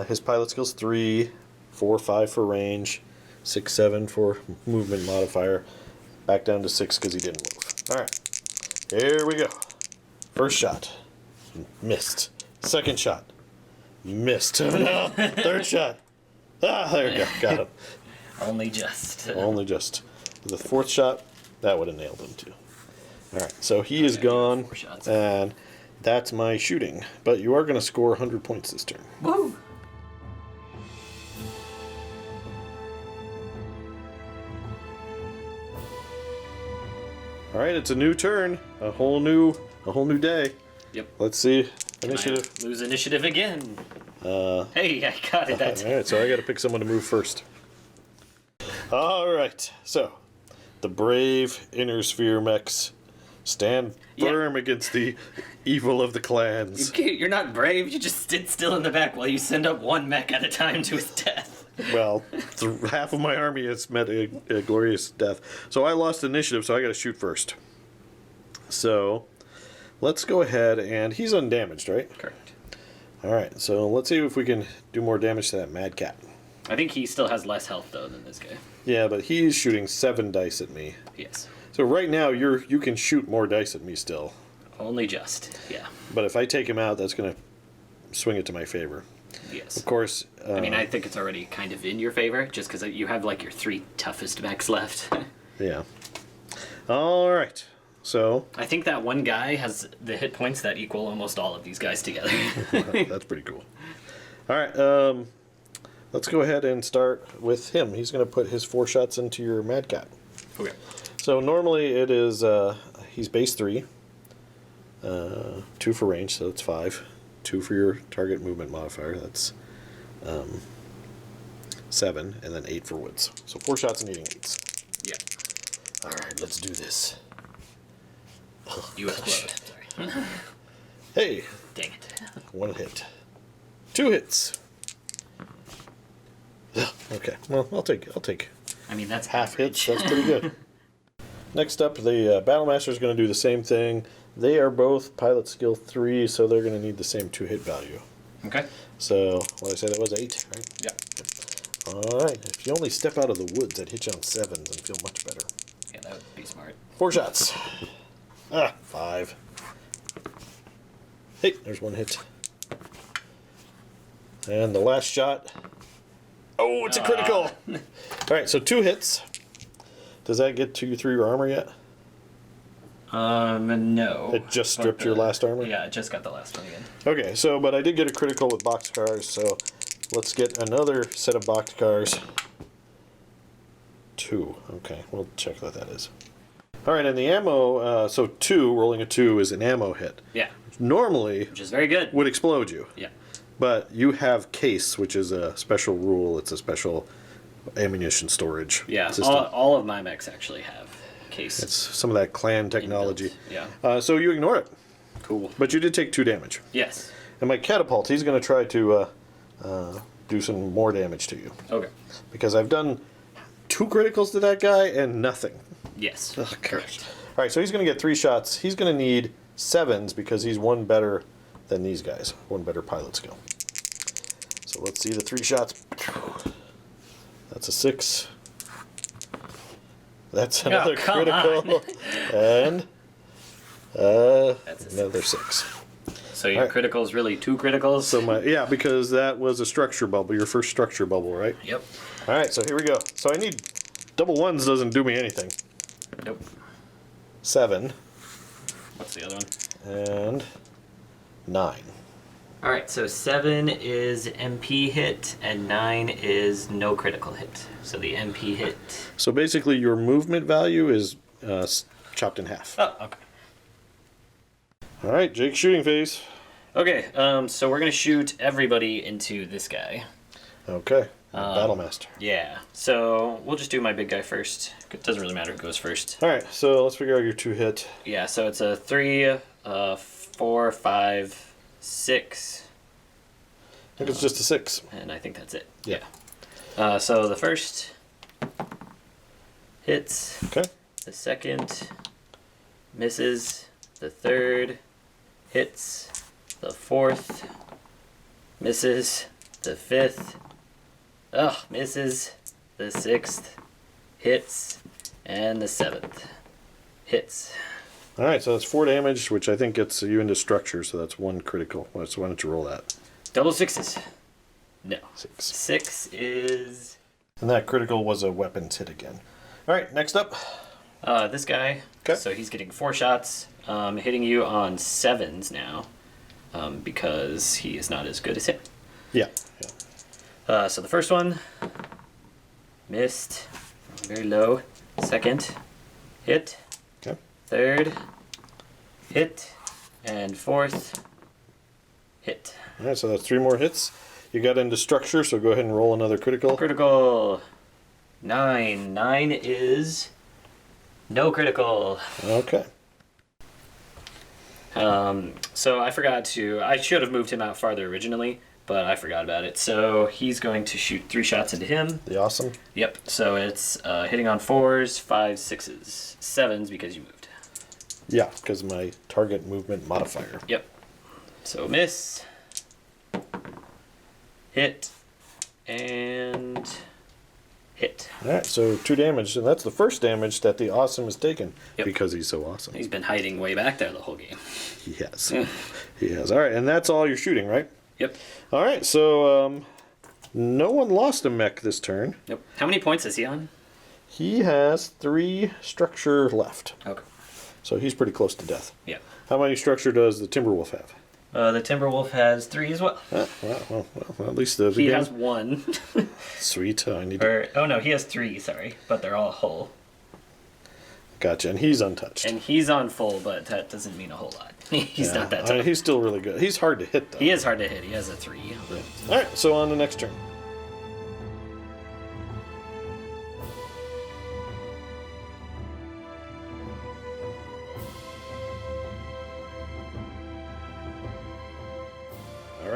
His pilot skill's 3, 4, 5 for range, 6, 7 for movement modifier. Back down to 6 because he didn't move. Alright. Here we go. First shot. Missed. Second shot. Missed. No. Third shot. Ah, there we go. Got him. Only just. Only just. The 4th shot, that would have nailed him too. Alright, so he is gone, 4 shots. and that's my shooting. But you are going to score 100 points this turn. Woo! Alright, it's a new turn. A whole new day. Yep. Let's see. Initiative. I lose initiative again. Hey, I got it. That's Alright, so I got to pick someone to move first. Alright, so the brave Inner Sphere mechs stand firm against the evil of the clans. You're not brave. You just sit still in the back while you send up 1 mech at a time to his death. Well, half of my army has met a glorious death. So I lost initiative, so I got to shoot first. So let's go ahead, and he's undamaged, right? Correct. Alright, so let's see if we can do more damage to that Mad Cat. I think he still has less health though than this guy. Yeah, but he's shooting 7 dice at me. Yes. So right now you can shoot more dice at me still. Only just. Yeah. But if I take him out, that's going to swing it to my favor. Yes. Of course. I mean, I think it's already kind of in your favor, just because you have like your 3 toughest mechs left. Yeah. All right. So. I think that one guy has the hit points that equal almost all of these guys together. That's pretty cool. All right. Let's go ahead and start with him. He's going to put his 4 shots into your Mad Cat. Okay. So normally it is he's base 3, 2 for range, so that's 5. 2 for your target movement modifier, that's 7, and then 8 for woods. So 4 shots needing 8s. Yeah. All right, let's do this. You explode. Sorry. Hey, Dang it. 1 hit. 2 hits. Ugh, okay, well, I'll take I mean, that's half average. hits. That's pretty good. Next up, the Battlemaster is going to do the same thing. They are both pilot skill 3, so they're going to need the same 2-hit value. Okay. So, what I said, that was 8, right? Yeah. Alright, if you only step out of the woods, I'd hit you on 7s and feel much better. Yeah, that would be smart. 4 shots. 5. Hey, there's 1 hit. And the last shot. Oh, it's a critical! Alright, so 2 hits. Does that get you through your armor yet? No. It just stripped your last armor? Yeah, it just got the last one again. Okay, so, but I did get a critical with boxcars, so let's get another set of boxcars. 2. Okay, we'll check what that is. Alright, and the ammo, so 2, rolling a 2 is an ammo hit. Yeah. Normally, Which is very good. would explode you. Yeah. But you have case, which is a special rule. It's a special ammunition storage Yeah, system. all of my mechs actually have case. It's some of that clan technology. Inbuilt, yeah. So you ignore it. Cool. But you did take 2 damage. Yes. And my catapult, he's going to try to do some more damage to you. Okay. Because I've done 2 criticals to that guy and nothing. Yes. Oh, correct. All right, so he's going to get 3 shots. He's going to need 7s because he's 1 better than these guys. 1 better pilot skill. So let's see the 3 shots. That's a 6. That's another come critical. And That's a another 6. So your All right. criticals really 2 criticals? So yeah, because that was a structure bubble, your first structure bubble, right? Yep. All right, so here we go. So I need double 1s doesn't do me anything. Nope. 7 What's the other one? and 9. Alright, so 7 is MP hit, and 9 is no critical hit. So the MP hit... So basically your movement value is chopped in half. Oh, okay. All right, Jake's shooting phase. Okay, so we're going to shoot everybody into this guy. Okay, Battlemaster. Yeah, so we'll just do my big guy first. It doesn't really matter who goes first. All right, so let's figure out your 2 hit. Yeah, so it's a 3, 4, 5, 6. I think it's just a 6. And I think that's it. Yeah. So the first hits. Okay. The second misses. The third hits. The fourth misses. The fifth misses. The sixth hits. And the seventh hits. All right, so that's 4 damage, which I think gets you into structure, so that's 1 critical. So why don't you roll that? Double 6s. No. 6. 6 is... And that critical was a weapons hit again. All right, next up. this guy. Okay. So he's getting 4 shots, hitting you on 7s now, because he is not as good as him. Yeah. So the first one missed, very low. Second hit. Okay. Third hit, and fourth hit. All right, so that's 3 more hits. You got into structure, so go ahead and roll another critical. Critical 9. 9 is no critical. Okay. So I forgot to. I should have moved him out farther originally, but I forgot about it. So he's going to shoot 3 shots into him. The awesome. Yep. So it's hitting on 4s, 5s, 6s, 7s because you moved. Yeah, because of my target movement modifier. Yep. So miss, hit, and hit. All right, so 2 damage, and that's the first damage that the awesome has taken Yep. because he's so awesome. He's been hiding way back there the whole game. He has. He has. All right, and that's all you're shooting, right? Yep. All right, so no one lost a mech this turn. Yep. How many points is he on? He has 3 structure left, Okay. so he's pretty close to death. Yeah. How many structure does the Timberwolf have? The Timberwolf has 3 as well. Well, at least the He game. has 1. Sweet. I need to. Or, oh no, he has 3, sorry. But they're all whole. Gotcha, and he's untouched. And he's on full, but that doesn't mean a whole lot. He's not that tough. He's still really good. He's hard to hit, though. He is hard to hit. He has a 3. All right, so on the next turn.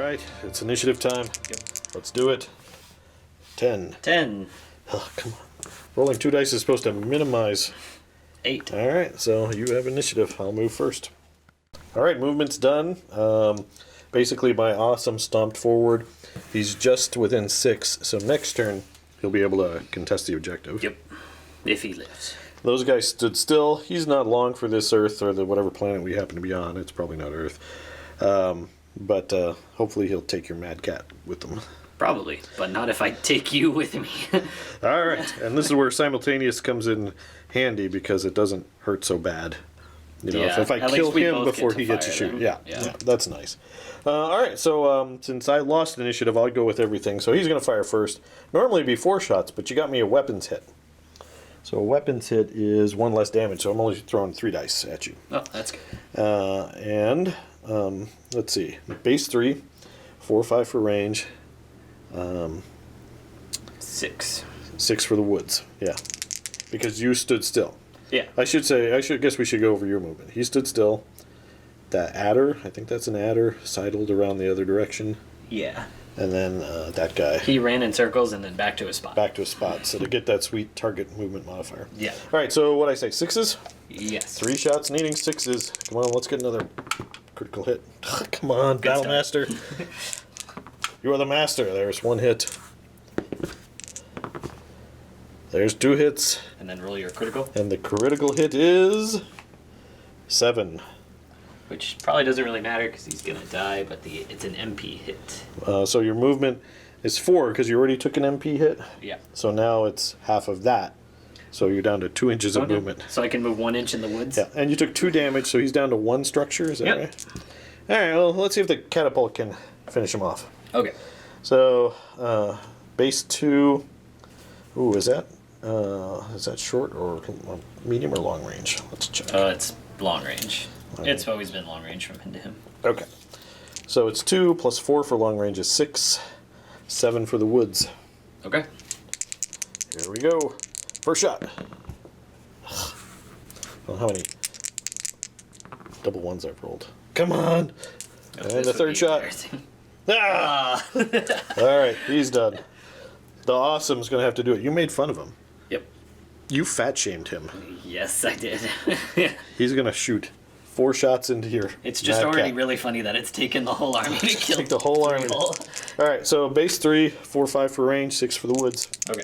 right, it's initiative time. Yep. Let's do it. 10. 10. Oh, come on. Rolling 2 dice is supposed to minimize. 8. All right, so you have initiative. I'll move first. All right, movement's done. Basically, my awesome stomped forward. He's just within 6, so next turn he'll be able to contest the objective. Yep. If he lives. Those guys stood still. He's not long for this Earth or the whatever planet we happen to be on. It's probably not Earth. But hopefully he'll take your Mad Cat with him. Probably, but not if I take you with me. All right, and this is where simultaneous comes in handy because it doesn't hurt so bad. You know, Yeah, if I at kill least we him both before get to he gets to fire shoot. them. Yeah, Yeah. that's nice. All right, so since I lost initiative, I'll go with everything. So he's going to fire first. Normally it'd be 4 shots, but you got me a weapons hit. So a weapons hit is 1 less damage, so I'm only throwing 3 dice at you. Oh, that's good. And let's see, base 3, 4 or 5 for range, 6. 6 for the woods. Yeah, because you stood still. Yeah. I guess we should go over your movement. He stood still. That adder, I think that's an adder, sidled around the other direction. Yeah. And then that guy He ran in circles and then back to his spot. back to a spot. So to get that sweet target movement modifier. Yeah. All right, so what I say, 6s? Yes. 3 shots needing 6s. Come on, let's get another critical hit. Come on, Battle Master. You are the master. There's 1 hit. There's 2 hits. And then roll your critical. And the critical hit is 7. Which probably doesn't really matter because he's going to die, but it's an MP hit. So your movement is 4 because you already took an MP hit. Yeah. So now it's half of that. So you're down to 2 inches of Okay. movement. So I can move 1 inch in the woods? Yeah, and you took 2 damage, so he's down to 1 structure. Is that Yep. right? All right. Well, let's see if the catapult can finish him off. Okay. So base 2. Ooh, is that short or medium or long range? Let's check. It's long range. Okay. It's always been long range from him to him. Okay. So it's 2 plus 4 for long range is 6. 7 for the woods. Okay. Here we go. First shot. Well, how many double ones I've rolled? Come on. Oh, And this the would third be shot. embarrassing. Ah! Ah. All right, he's done. The awesome's going to have to do it. You made fun of him. Yep. You fat shamed him. Yes, I did. He's going to shoot 4 shots into your It's just Mad already Cat. really funny that it's taken the whole army to kill Take the whole army. people. All right, so base 3, 4, 5 for range, 6 for the woods. Okay.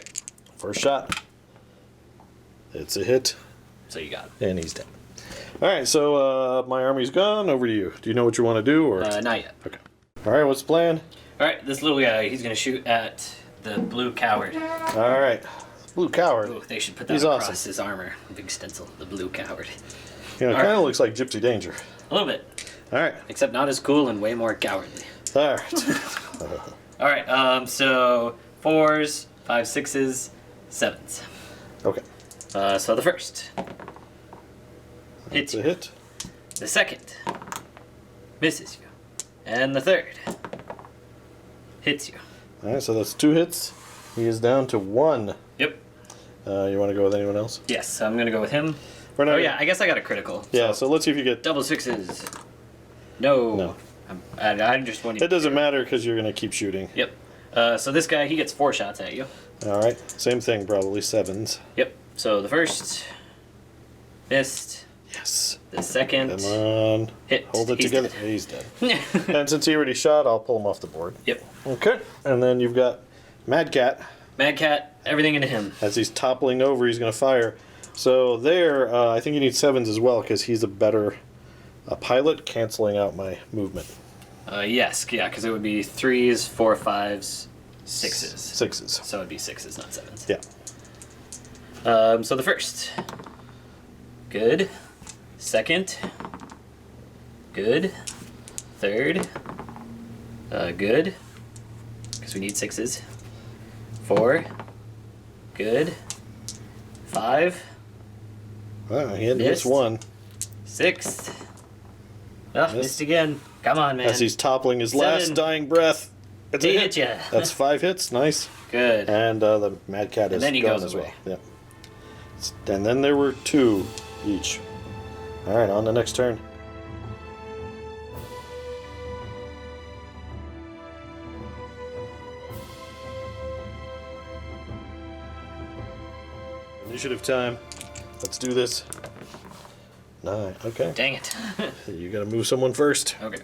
First shot. It's a hit, So you got and he's dead. All right, so my army's gone. Over to you. Do you know what you want to do? Or it. Not yet. Okay. All right, what's the plan? All right, this little guy, he's going to shoot at the blue coward. All right. Blue Coward. Ooh, they should put that He's across awesome. his armor. Big stencil. The blue coward. You know, it All kind of right. looks like Gypsy Danger. A little bit. All right. Except not as cool and way more cowardly. All right. All right, so 4s, 5, 6s, 7s. Okay. So the first hits It's a you. hit. The second misses you. And the third hits you. All right, so that's 2 hits. He is down to 1. Yep. You want to go with anyone else? Yes, I'm going to go with him. We're not- Oh, yeah, I guess I got a critical. Yeah, so let's see if you get... Double 6s. No. No. I just want It doesn't matter because you're going to keep shooting. Yep. So this guy, he gets 4 shots at you. All right. Same thing, probably 7s. Yep. So the first missed. Yes. The second Come on. hit. Hold it He's together. dead. He's dead. And since he already shot, I'll pull him off the board. Yep. Okay. And then you've got Mad Cat. Mad Cat, everything into him. As he's toppling over, he's going to fire. So there, I think you need 7s as well because he's a better pilot, canceling out my movement. Yes, yeah, because it would be 3s, 4, 5s, 6s. 6s. So it'd be 6s, not 7s. Yeah. So the first. Good. Second. Good. Third. Good. Because we need 6s. 4. Good. 5. He had missed Missed. 1 6. Oh, Missed. missed again. Come on, man. as he's toppling his 7. last dying breath. It's a He hit. hit ya. That's 5 hits. Nice. Good. And the Mad Cat is then he gone goes as away. well. Yeah. And then there were 2 each. All right, on the next turn. Initiative time. Let's do this. 9. Okay. Dang it. You gotta move someone first. Okay.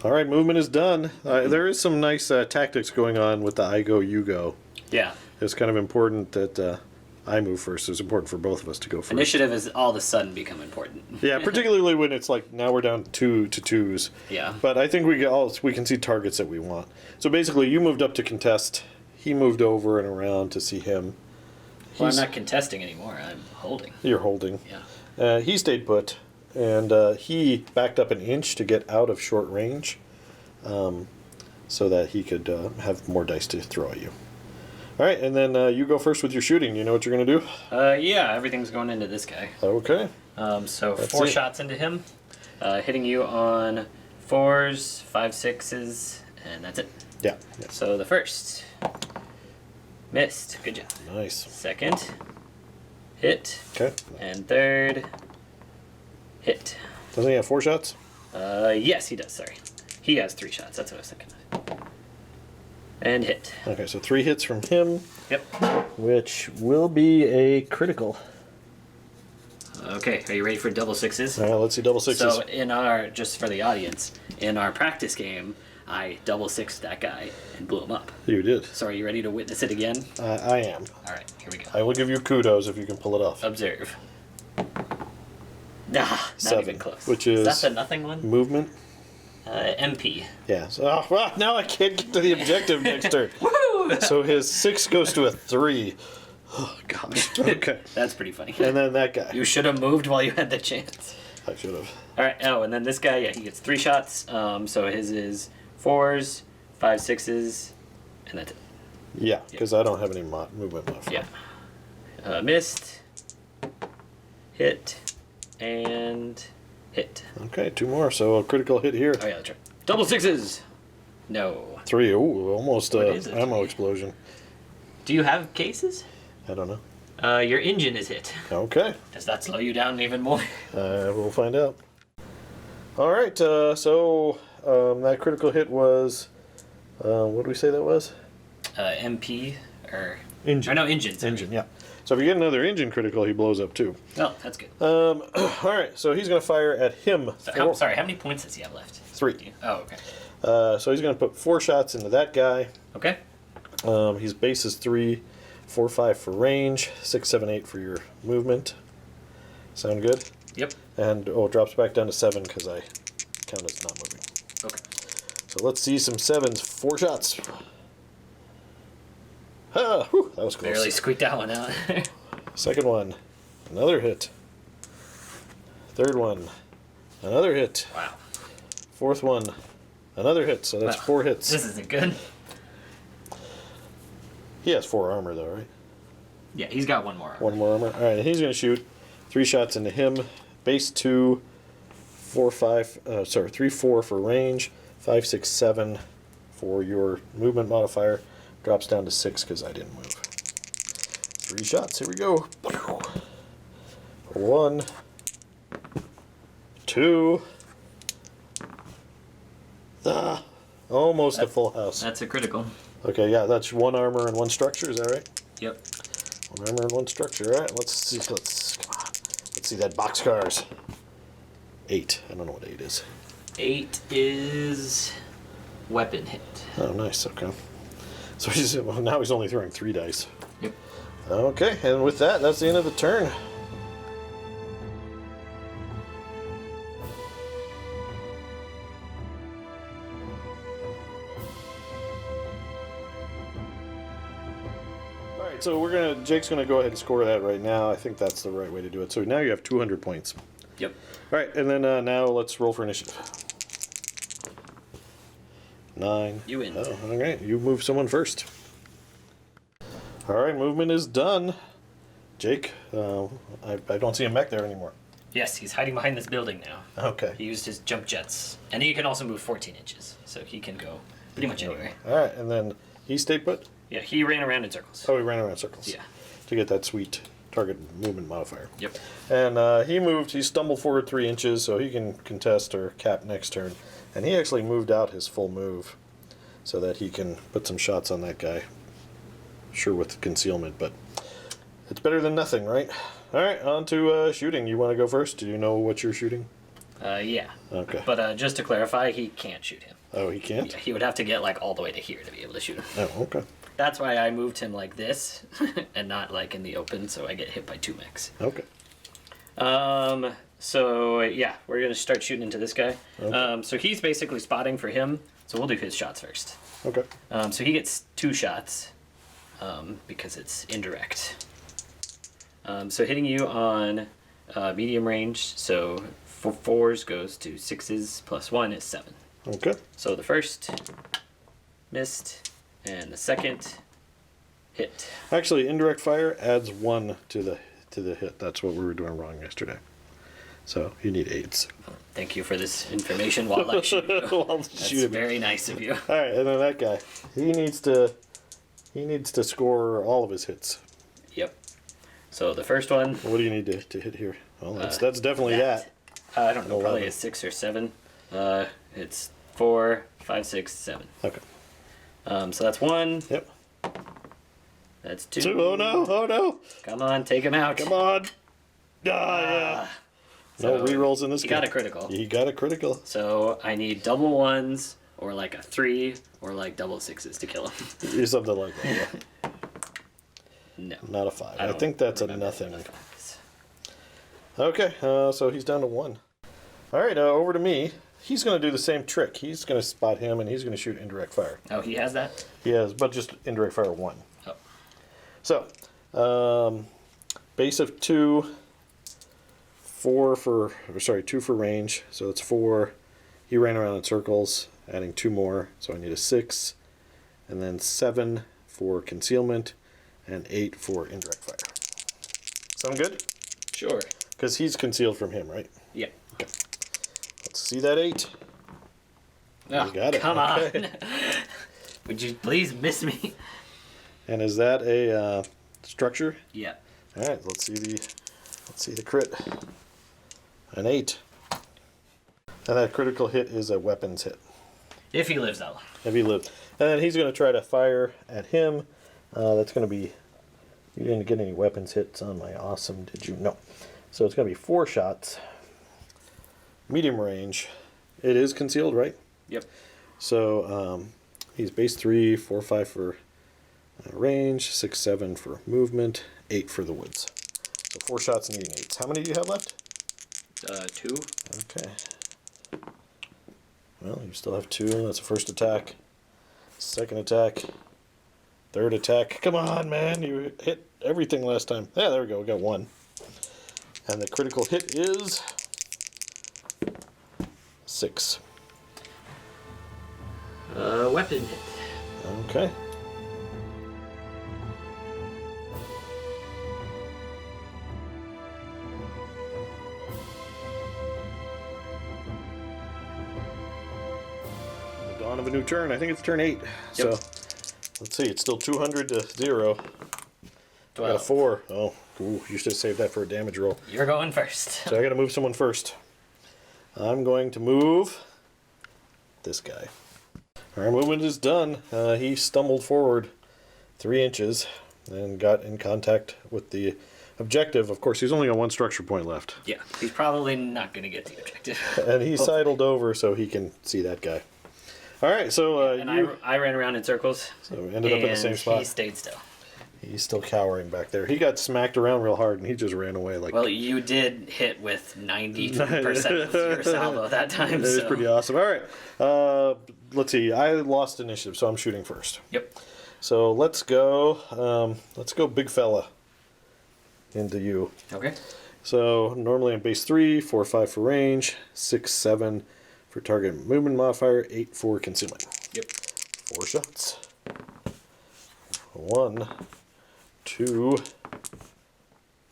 All right, movement is done. There is some nice tactics going on with the I go, you go. Yeah. It's kind of important that I move first. It's important for both of us to go first. Initiative has all of a sudden become important. Yeah, particularly when it's like now we're down 2 to 2s. Yeah. But I think we can see targets that we want. So basically, you moved up to contest. He moved over and around to see him. Well, I'm not contesting anymore. I'm holding. You're holding. Yeah. He stayed put, and he backed up an inch to get out of short range, so that he could have more dice to throw at you. All right, and then you go first with your shooting. You know what you're going to do? Yeah, everything's going into this guy. Okay. So That's 4 it. shots into him, hitting you on 4s, 5, 6s, and that's it. Yeah. So the first, missed. Good job. Nice. Second, hit. Okay. And third, hit. Doesn't he have 4 shots? Yes, he does. Sorry, he has 3 shots. That's what I was thinking of. And hit. Okay, so 3 hits from him. Yep. Which will be a critical. Okay, are you ready for double 6s? Let's see double 6s. So in our, just for the audience, in our practice game, I double 6'd that guy and blew him up. You did. So are you ready to witness it again? I am. All right, here we go. I will give you kudos if you can pull it off. Observe. Not 7, even close. which Is is that the nothing one? movement. MP. Yeah. So now I can't get to the objective next turn. Woo! So his 6 goes to a 3. Oh gosh. Okay. That's pretty funny. And then that guy. You should have moved while you had the chance. I should have. All right. Oh, and then this guy, yeah, he gets 3 shots. So his is 4s, 5, 6s, and that's it. Yeah, because I don't have any movement modifier. Yeah. Missed. Hit. And hit. Okay, 2 more. So a critical hit here. Oh yeah, that's right. Double 6s. No. 3. Ooh, almost What is it? ammo explosion. Do you have cases? I don't know. Your engine is hit. Okay. Does that slow you down even more? We'll find out. All right. So that critical hit was. What did we say that was? MP or Engine. Or no, engine. Sorry. Engine. Yeah. So if you get another engine critical, he blows up too. Oh, that's good. All right. So he's going to fire at him. So how many points does he have left? 3. Oh, okay. So he's going to put 4 shots into that guy. Okay. His base is 3, 4, 5 for range, 6, 7, 8 for your movement. Sound good? Yep. And it drops back down to 7 because I count as not moving. Okay. So let's see some 7s. 4 shots. Ah, whew, that was close. Barely squeaked that one out. Second one, another hit. Third one, another hit. Wow. Fourth one, another hit. So that's Wow. 4 hits. This isn't good. He has 4 armor though, right? Yeah, he's got 1 more. 1 more armor. All right, he's going to shoot 3 shots into him. Base 2, 4, 5. 3, 4 for range. 5, 6, 7 for your movement modifier. Drops down to 6 because I didn't move. 3 shots. Here we go. 1, 2. Almost a full house. That's a critical. Okay, yeah, that's 1 armor and 1 structure. Is that right? Yep. 1 armor and 1 structure. All right, let's see. Come on. Let's see that boxcars. 8. I don't know what 8 is. 8 is weapon hit. Oh, nice. Okay. So now he's only throwing 3 dice. Yep. Okay, and with that, that's the end of the turn. All right, so Jake's gonna go ahead and score that right now. I think that's the right way to do it. So now you have 200 points. Yep. All right, and then now let's roll for initiative. 9. You win. Oh, all right. You move someone first. All right, movement is done. Jake, I don't see him back there anymore. Yes, he's hiding behind this building now. Okay. He used his jump jets. And he can also move 14 inches. So he can go pretty much anywhere. All right, and then he stayed put? Yeah, he ran around in circles. Oh, he ran around in circles. Yeah. To get that sweet target movement modifier. Yep. And he stumbled forward 3 inches, so he can contest or cap next turn. And he actually moved out his full move so that he can put some shots on that guy. sure with concealment, but it's better than nothing, right? All right, on to shooting. You want to go first? Do you know what you're shooting? Yeah. Okay. But just to clarify, he can't shoot him. Oh, he can't? Yeah, he would have to get like all the way to here to be able to shoot him. Oh, okay. That's why I moved him like this and not like in the open, so I get hit by 2 mechs. Okay. So yeah, we're gonna start shooting into this guy. Okay. So he's basically spotting for him. So we'll do his shots first. Okay. So he gets 2 shots because it's indirect. So hitting you on medium range. So for 4s goes to 6s plus 1 is 7. Okay. So the first missed, and the second hit. Actually, indirect fire adds 1 to the hit. That's what we were doing wrong yesterday. So you need 8s. Thank you for this information while I shoot you. That's very nice of you. All right, and then that guy, he needs to score all of his hits. Yep. So the first one. What do you need to hit here? Well, that's definitely that. I don't know, probably 11. a 6 or 7. It's 4, 5, 6, 7. Okay. So that's 1. Yep. That's 2. 2. Oh no! Oh no! Come on, take him out. Come on! Yeah. No So rerolls in this he game. got a critical. He got a critical. So I need double 1s, or like a 3, or like double 6s to kill him. Or something like that. Yeah. No. Not a 5. I don't think that's a remember nothing. the 5s. Okay, so he's down to 1. All right, over to me. He's going to do the same trick. He's going to spot him, and he's going to shoot indirect fire. Oh, he has that? He has, but just indirect fire 1. Oh. So, base of 2, 2 for range. So it's 4. He ran around in circles, adding 2 more. So I need a 6, and then 7 for concealment, and 8 for indirect fire. Sound good? Sure. Because he's concealed from him, right? Yeah. Okay. Let's see that 8. Oh, You got it. come Okay. on. Would you please miss me? And is that a structure? Yeah. All right. Let's see the crit. An 8. And that critical hit is a weapons hit. If he lives that long. If he lives. And then he's going to try to fire at him. That's going to be... You didn't get any weapons hits on my awesome, did you? No. So it's going to be 4 shots. Medium range. It is concealed, right? Yep. So he's base 3, 4, 5 for range, 6, 7 for movement, 8 for the woods. So 4 shots needing 8s. How many do you have left? 2. Okay. Well, you still have 2. That's the first attack. Second attack. Third attack. Come on, man. You hit everything last time. Yeah, there we go. We got 1. And the critical hit is 6. Weapon hit. Okay. The dawn of a new turn. I think it's turn 8. Yep. So let's see. It's still 200 to 0. I got a 12. 4. Oh, ooh, you should have saved that for a damage roll. You're going first. So I got to move someone first. I'm going to move this guy. Our movement is done. He stumbled forward 3 inches and got in contact with the objective. Of course, he's only got 1 structure point left. Yeah, he's probably not going to get the objective. And he sidled over so he can see that guy. All right, so and I ran around in circles. So we ended up in the same spot. He stayed still. He's still cowering back there. He got smacked around real hard, and he just ran away like... Well, you did hit with 90% of your salvo that time. That was so. pretty awesome. All right, let's see. I lost initiative, so I'm shooting first. Yep. So let's go big fella into you. Okay. So normally I'm base 3, 4, 5 for range, 6, 7 for target movement modifier, 8 for concealment. Yep. 4 shots. 1, 2,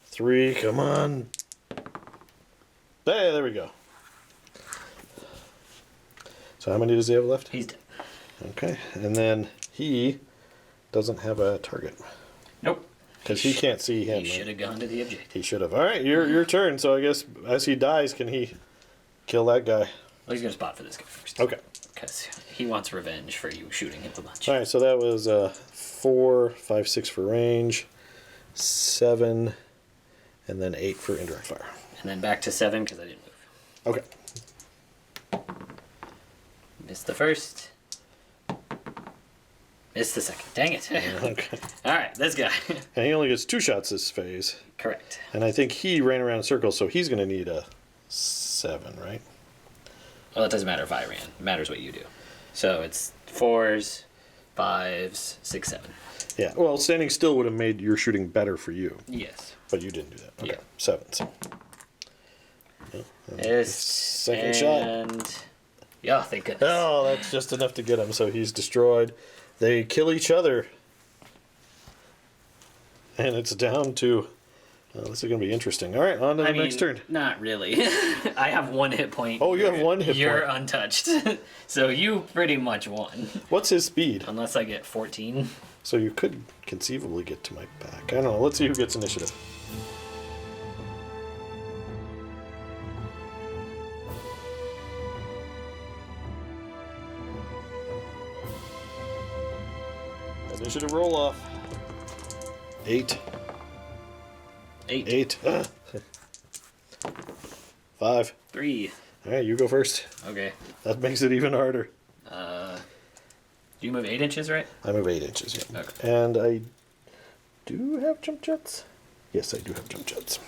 3. Come on. Hey, there we go. So how many does he have left? He's dead. Okay, and then he doesn't have a target. Nope. Because he can't see him. He should have gone to the objective. He should have. All right, your turn. So I guess as he dies, can he kill that guy? Well, he's gonna spot for this guy first. Okay. Because he wants revenge for you shooting him a bunch. All right, so that was 4, 5, 6 for range, 7, and then 8 for indirect fire. And then back to 7 because I didn't move. Okay. Missed the first. Missed the second. Dang it. Okay. All right, this guy. And he only gets 2 shots this phase. Correct. And I think he ran around in circles, so he's going to need a 7, right? Well, it doesn't matter if I ran. It matters what you do. So it's 4s, 5s, 6, 7. Yeah. Well, standing still would have made your shooting better for you. Yes. But you didn't do that. Okay. Yeah. 7. So. Second and... shot. Yeah, thank goodness. Oh, that's just enough to get him, so he's destroyed. They kill each other. And it's down to... this is going to be interesting. All right, on to the next turn. Not really. I have 1 hit point. Oh, you have 1 hit point. You're untouched. So you pretty much won. What's his speed? Unless I get 14. So you could conceivably get to my back. I don't know. Let's see who gets initiative. Initiative roll off. 8. 8. 8. 5. 3. All right, you go first. Okay. That makes it even harder. Do you move 8 inches, right? I move 8 inches, yeah. Okay. And I do have jump jets? Yes, I do have jump jets.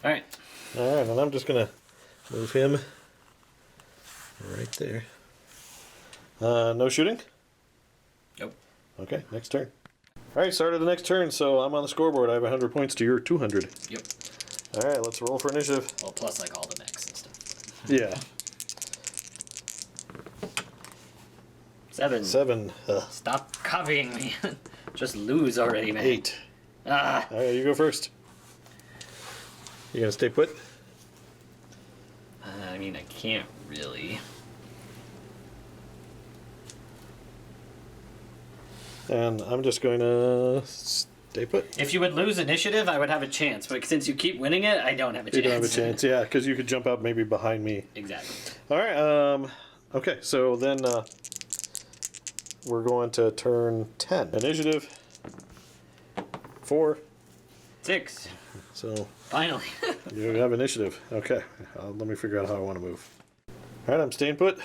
All right. All right, and I'm just going to move him right there. No shooting? Nope. Okay, next turn. All right, start of the next turn, so I'm on the scoreboard. I have 100 points to your 200. Yep. All right, let's roll for initiative. Well, plus like all the mechs and stuff. Yeah. 7. 7. Stop copying me. Just lose already, man. 8. Ah. All right, you go first. You gonna stay put? I mean, I can't really. And I'm just going to stay put. If you would lose initiative, I would have a chance. But since you keep winning it, I don't have a chance. You don't have a chance, yeah, because you could jump out maybe behind me. Exactly. All right, okay, so then we're going to turn 10. Initiative. 4. 6. So Finally. you have initiative. Okay, let me figure out how I want to move. All right, I'm staying put.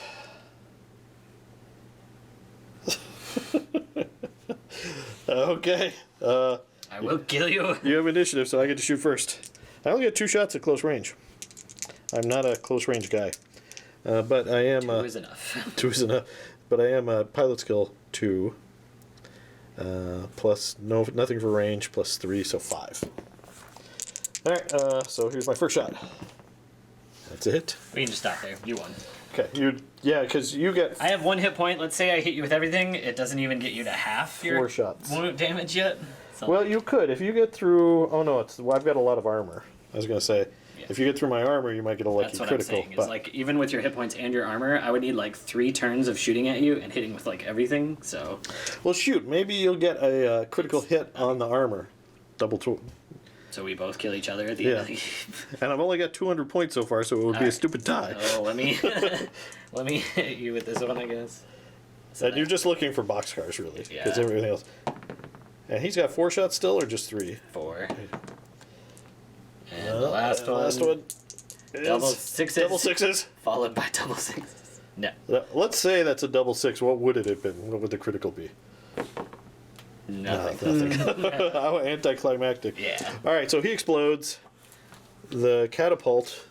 Okay. I will kill you. You have initiative, so I get to shoot first. I only get 2 shots at close range. I'm not a close range guy, but I am. 2 is enough. 2 is enough, but I am a pilot skill 2. Plus nothing for range, plus 3, so 5. All right. So here's my first shot. That's it. We can just stop there. You won. Okay. Because you get. I have 1 hit point. Let's say I hit you with everything. It doesn't even get you to half your 4 shots. wound damage yet. So, Well, you could if you get through. Oh no, I've got a lot of armor. I was gonna say, Yeah. if you get through my armor, you might get a lucky that's what critical. I'm saying. Is like even with your hit points and your armor, I would need like 3 turns of shooting at you and hitting with like everything. So Well, shoot, maybe you'll get a critical hit on the armor, double two. so we both kill each other at the Yeah. end. Of the And I've only got 200 points so far, so it would be a Alright. stupid tie. Oh, let me hit you with this one, I guess. So And you're just looking for boxcars, really, because Yeah. everything else. And he's got 4 shots still, or just 3? 4. And the last one. Last one. Is Double 6s. Double 6s. Followed by double 6s. No. Let's say that's a double 6. What would it have been? What would the critical be? Nothing. Nothing. How anticlimactic. Yeah. All right, so he explodes. The catapult.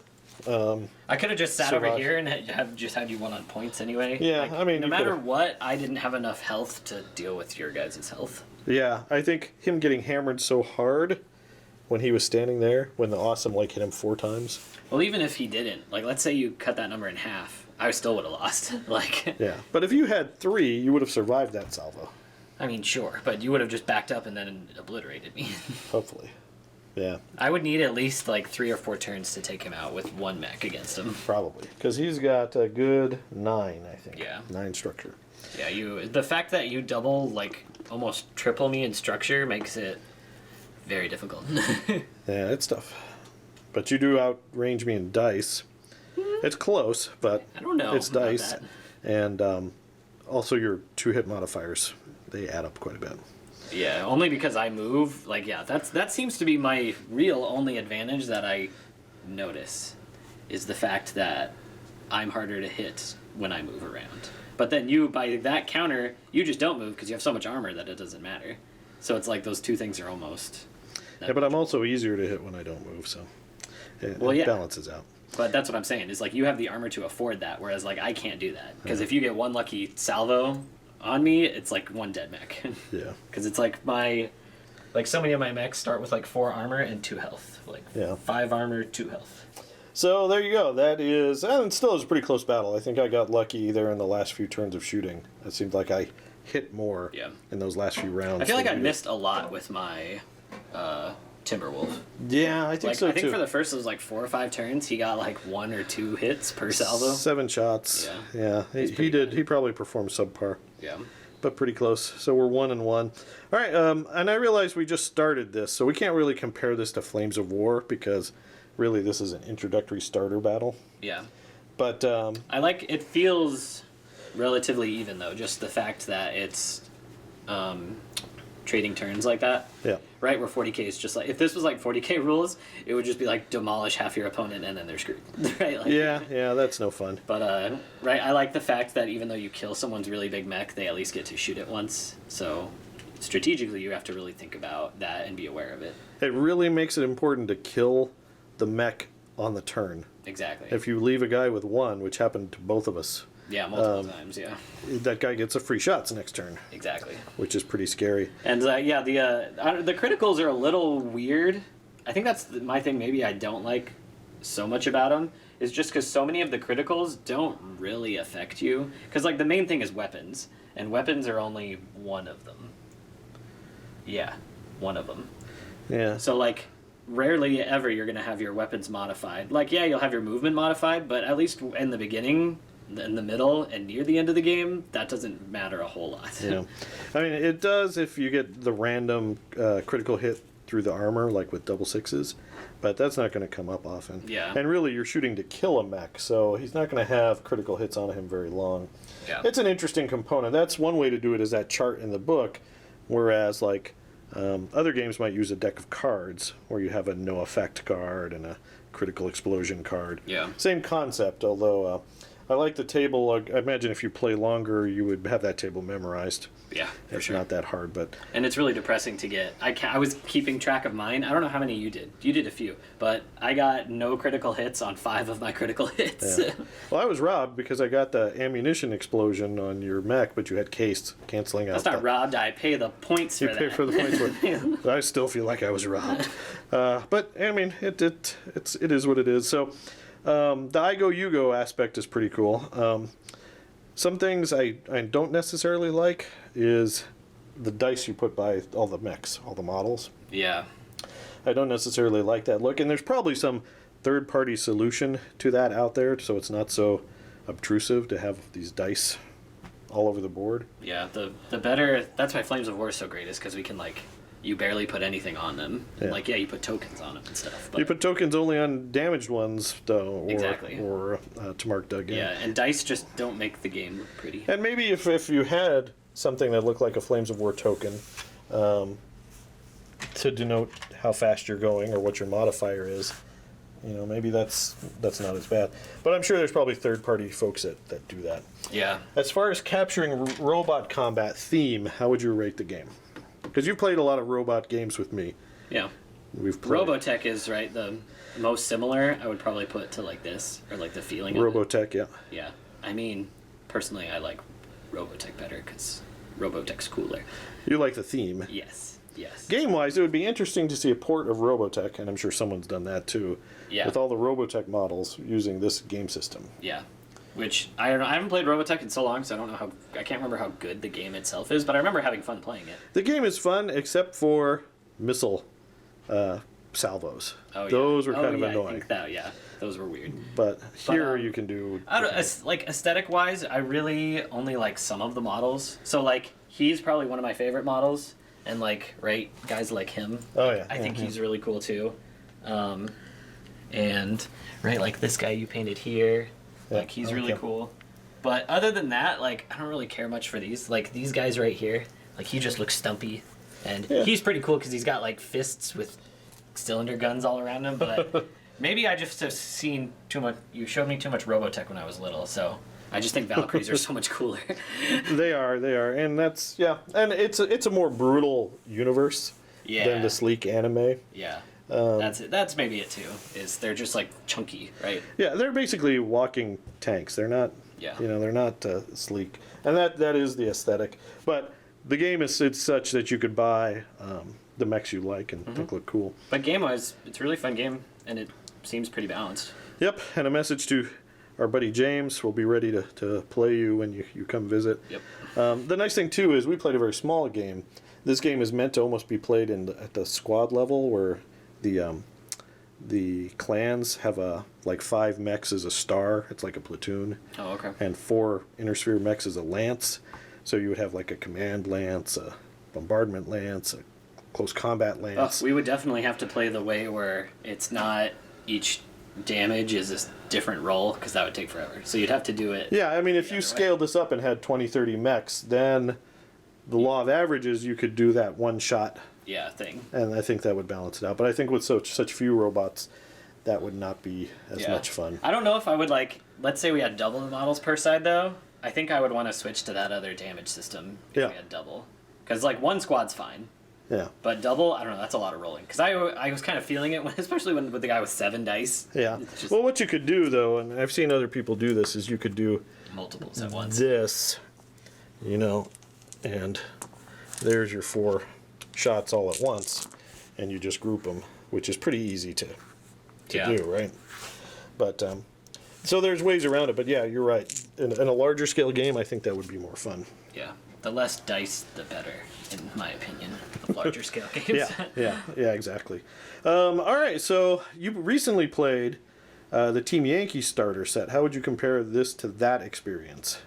I could have just sat over Survive. here and have just had you won on points anyway. Yeah, Like, I mean, no you matter could've- what, I didn't have enough health to deal with your guys' health. Yeah, I think him getting hammered so hard when he was standing there, when the awesome hit him 4 times. Well, even if he didn't, like, let's say you cut that number in half, I still would have lost. Like, Yeah, but if you had 3, you would have survived that salvo. I mean, sure, but you would have just backed up and then obliterated me. Hopefully. Yeah, I would need at least like 3 or 4 turns to take him out with 1 mech against him. probably. Because he's got a good 9, I think. Yeah. 9 structure. Yeah, the fact that you double, like, almost triple me in structure makes it very difficult. Yeah, it's tough. But you do outrange me in dice. It's close, but I don't know it's about dice. that. And also your 2-hit modifiers, they add up quite a bit. Yeah, only because I move. Like, yeah, that seems to be my real only advantage that I notice, is the fact that I'm harder to hit when I move around. But then you, by that counter, you just don't move because you have so much armor that it doesn't matter. So it's like those two things are almost... Yeah, but I'm also easier to hit when I don't move, so it balances out. But that's what I'm saying, is like you have the armor to afford that, whereas like I can't do that. Because if you get one lucky salvo on me, it's like one dead mech. Yeah. Because it's like like so many of my mechs start with like 4 armor and 2 health. Like 5 armor, 2 health. So there you go. That is, and still is a pretty close battle. I think I got lucky there in the last few turns of shooting. It seemed like I hit more in those last few rounds. I feel like I missed a lot with my Timberwolf. Yeah, I think so too. I think for the first, it was like 4 or 5 turns, he got like 1 or 2 hits per salvo. 7 shots. Yeah. He did. He probably performed subpar. Yeah. But pretty close. So we're 1-1. All right. And I realize we just started this, so we can't really compare this to Flames of War because really this is an introductory starter battle. Yeah. But I like it. Feels relatively even though, just the fact that it's trading turns like that. Yeah. Right, where 40k is just like, if this was like 40k rules, it would just be like demolish half your opponent and then they're screwed. Right? Like, yeah, that's no fun. But right, I like the fact that even though you kill someone's really big mech, they at least get to shoot it once. So strategically, you have to really think about that and be aware of it. It really makes it important to kill the mech on the turn. Exactly. If you leave a guy with 1, which happened to both of us, yeah, multiple times, yeah. that guy gets a free shots next turn. Exactly. Which is pretty scary. And the criticals are a little weird. I think that's my thing. Maybe I don't like so much about them is just because so many of the criticals don't really affect you. Because like the main thing is weapons, and weapons are only one of them. Yeah, one of them. Yeah. So like rarely ever you're gonna have your weapons modified. Like yeah, you'll have your movement modified, but at least in the beginning, in the middle, and near the end of the game, that doesn't matter a whole lot. Yeah, I mean it does if you get the random critical hit through the armor, like with double 6s, but that's not going to come up often. Yeah. And really, you're shooting to kill a mech, so he's not going to have critical hits on him very long. Yeah. It's an interesting component. That's one way to do it, is that chart in the book, whereas like other games might use a deck of cards where you have a no effect card and a critical explosion card. Yeah. Same concept, although I like the table. I imagine if you play longer, you would have that table memorized. Yeah, for it's sure. not that hard, but and it's really depressing to get. I was keeping track of mine. I don't know how many you did. You did a few, but I got no critical hits on 5 of my critical hits. Yeah. Well, I was robbed because I got the ammunition explosion on your mech, but you had cased, canceling out. That's not robbed. I pay the points for that. You pay for the points for it. I still feel like I was robbed, but I mean, it is what it is. So. The I go, you go aspect is pretty cool. Some things I don't necessarily like is the dice you put by all the mechs, all the models. Yeah. I don't necessarily like that look, and there's probably some third-party solution to that out there, so it's not so obtrusive to have these dice all over the board. Yeah, the better. That's why Flames of War is so great, is because we can like. You barely put anything on them. Yeah. Like, yeah, you put tokens on them and stuff. But you put tokens only on damaged ones, though, or to mark dug in. Yeah, and dice just don't make the game look pretty. And maybe if you had something that looked like a Flames of War token to denote how fast you're going or what your modifier is, maybe that's not as bad. But I'm sure there's probably third-party folks that do that. Yeah. As far as capturing robot combat theme, how would you rate the game? Because you've played a lot of robot games with me. Yeah. We've played. Robotech is, right, the most similar. I would probably put to like this, or like the feeling of it. Robotech, yeah. Yeah. I mean, personally, I like Robotech better because Robotech's cooler. You like the theme. Yes. Yes. Game-wise, it would be interesting to see a port of Robotech, and I'm sure someone's done that too, with all the Robotech models using this game system. Yeah. Which, I don't know, I haven't played Robotech in so long, so I can't remember how good the game itself is, but I remember having fun playing it. The game is fun, except for missile salvos. Oh, yeah. Those were kind of I annoying. think that, yeah, those were weird. But here you can do. I don't, like aesthetic wise, I really only like some of the models. So like he's probably one of my favorite models, and like guys like him. Oh yeah. I think he's really cool too. And like this guy you painted here, like he's really cool. But other than that, like I don't really care much for these. Like these guys right here, like he just looks stumpy, and he's pretty cool because he's got like fists with cylinder guns all around him. But maybe I just have seen too much. You showed me too much Robotech when I was little, so I just think Valkyries are so much cooler. They are, and that's and it's a more brutal universe than the sleek anime. Yeah. That's maybe it too. Is they're just like chunky, right? Yeah, they're basically walking tanks. They're not. Yeah. They're not sleek, and that is the aesthetic. But the game it's such that you could buy the mechs you like and think look cool. But game-wise, it's a really fun game, and it seems pretty balanced. Yep, and a message to our buddy James. We'll be ready to play you when you come visit. Yep. The nice thing too is we played a very small game. This game is meant to almost be played at the squad level where the clans have like 5 mechs as a star. It's like a platoon. Oh, okay. And 4 inner sphere mechs as a lance. So you would have like a command lance, a bombardment lance, a close combat lance. We would definitely have to play the way where it's not each damage is a different roll, because that would take forever. So you'd have to do it. Yeah, I mean, if you scaled this up and had 20, 30 mechs, then the law of averages, you could do that one shot. Yeah, thing. And I think that would balance it out. But I think with such few robots, that would not be as much fun. I don't know if I would let's say we had double the models per side though. I think I would want to switch to that other damage system if we had double. Because like one squad's fine. Yeah. But double, I don't know, that's a lot of rolling. Because I was kind of feeling it, especially with the guy with 7 dice. Yeah. Well, what you could do though, and I've seen other people do this, is you could do multiples at once. This, and there's your 4 shots all at once, and you just group them, which is pretty easy to do, right? But so there's ways around it, but yeah, you're right. In a larger scale game, I think that would be more fun. Yeah, the less dice, the better, in my opinion, of larger scale games. yeah, exactly. All right, so you recently played the Team Yankee starter set. How would you compare this to that experience?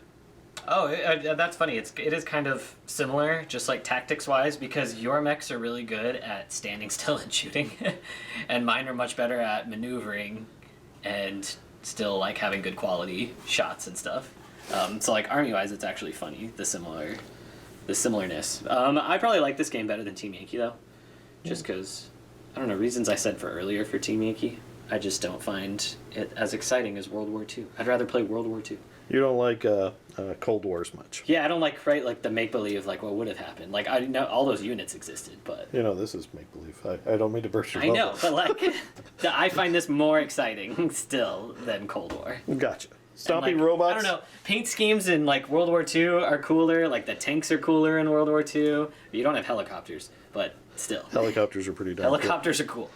Oh, that's funny. It is kind of similar, just like tactics-wise, because your mechs are really good at standing still and shooting, and mine are much better at maneuvering and still like having good quality shots and stuff. So like army-wise, it's actually funny, the similarness. I probably like this game better than Team Yankee though, just because I don't know, reasons I said for earlier for Team Yankee. I just don't find it as exciting as World War II. I'd rather play World War II. You don't like Cold War as much. Yeah, I don't like like the make believe, like what would have happened. Like I know all those units existed, but this is make believe. I don't mean to burst your bubble. I know, but like I find this more exciting still than Cold War. Gotcha. Stomping like, robots. I don't know. Paint schemes in like World War II are cooler. Like the tanks are cooler in World War II. You don't have helicopters, but still. Helicopters are pretty darn Helicopters are cool.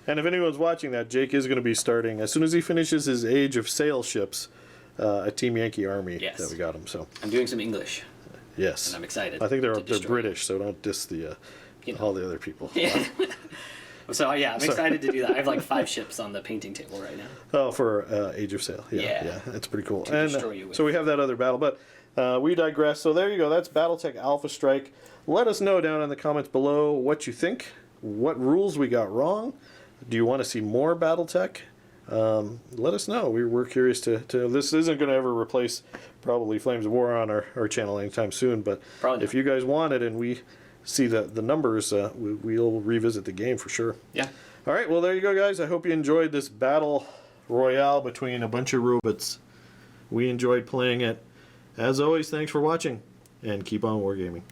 And if anyone's watching that, Jake is going to be starting as soon as he finishes his Age of Sail ships. A Team Yankee Army that we got him. So I'm doing some English. Yes, and I'm excited. I think they're British, so don't diss all the other people. Yeah. So yeah, I'm excited to do that. I have like 5 ships on the painting table right now. Oh, for Age of Sail. Yeah, that's pretty cool. To destroy you with. So we have that other battle, but we digress. So there you go. That's Battletech Alpha Strike. Let us know down in the comments below what you think. What rules we got wrong? Do you want to see more Battletech? Let us know. We're curious to this isn't going to ever replace probably Flames of War on our channel anytime soon, but if you guys want it and we see the numbers, we'll revisit the game for sure. Yeah. All right, well, there you go, guys. I hope you enjoyed this battle royale between a bunch of robots. We enjoyed playing it. As always, thanks for watching, and keep on wargaming.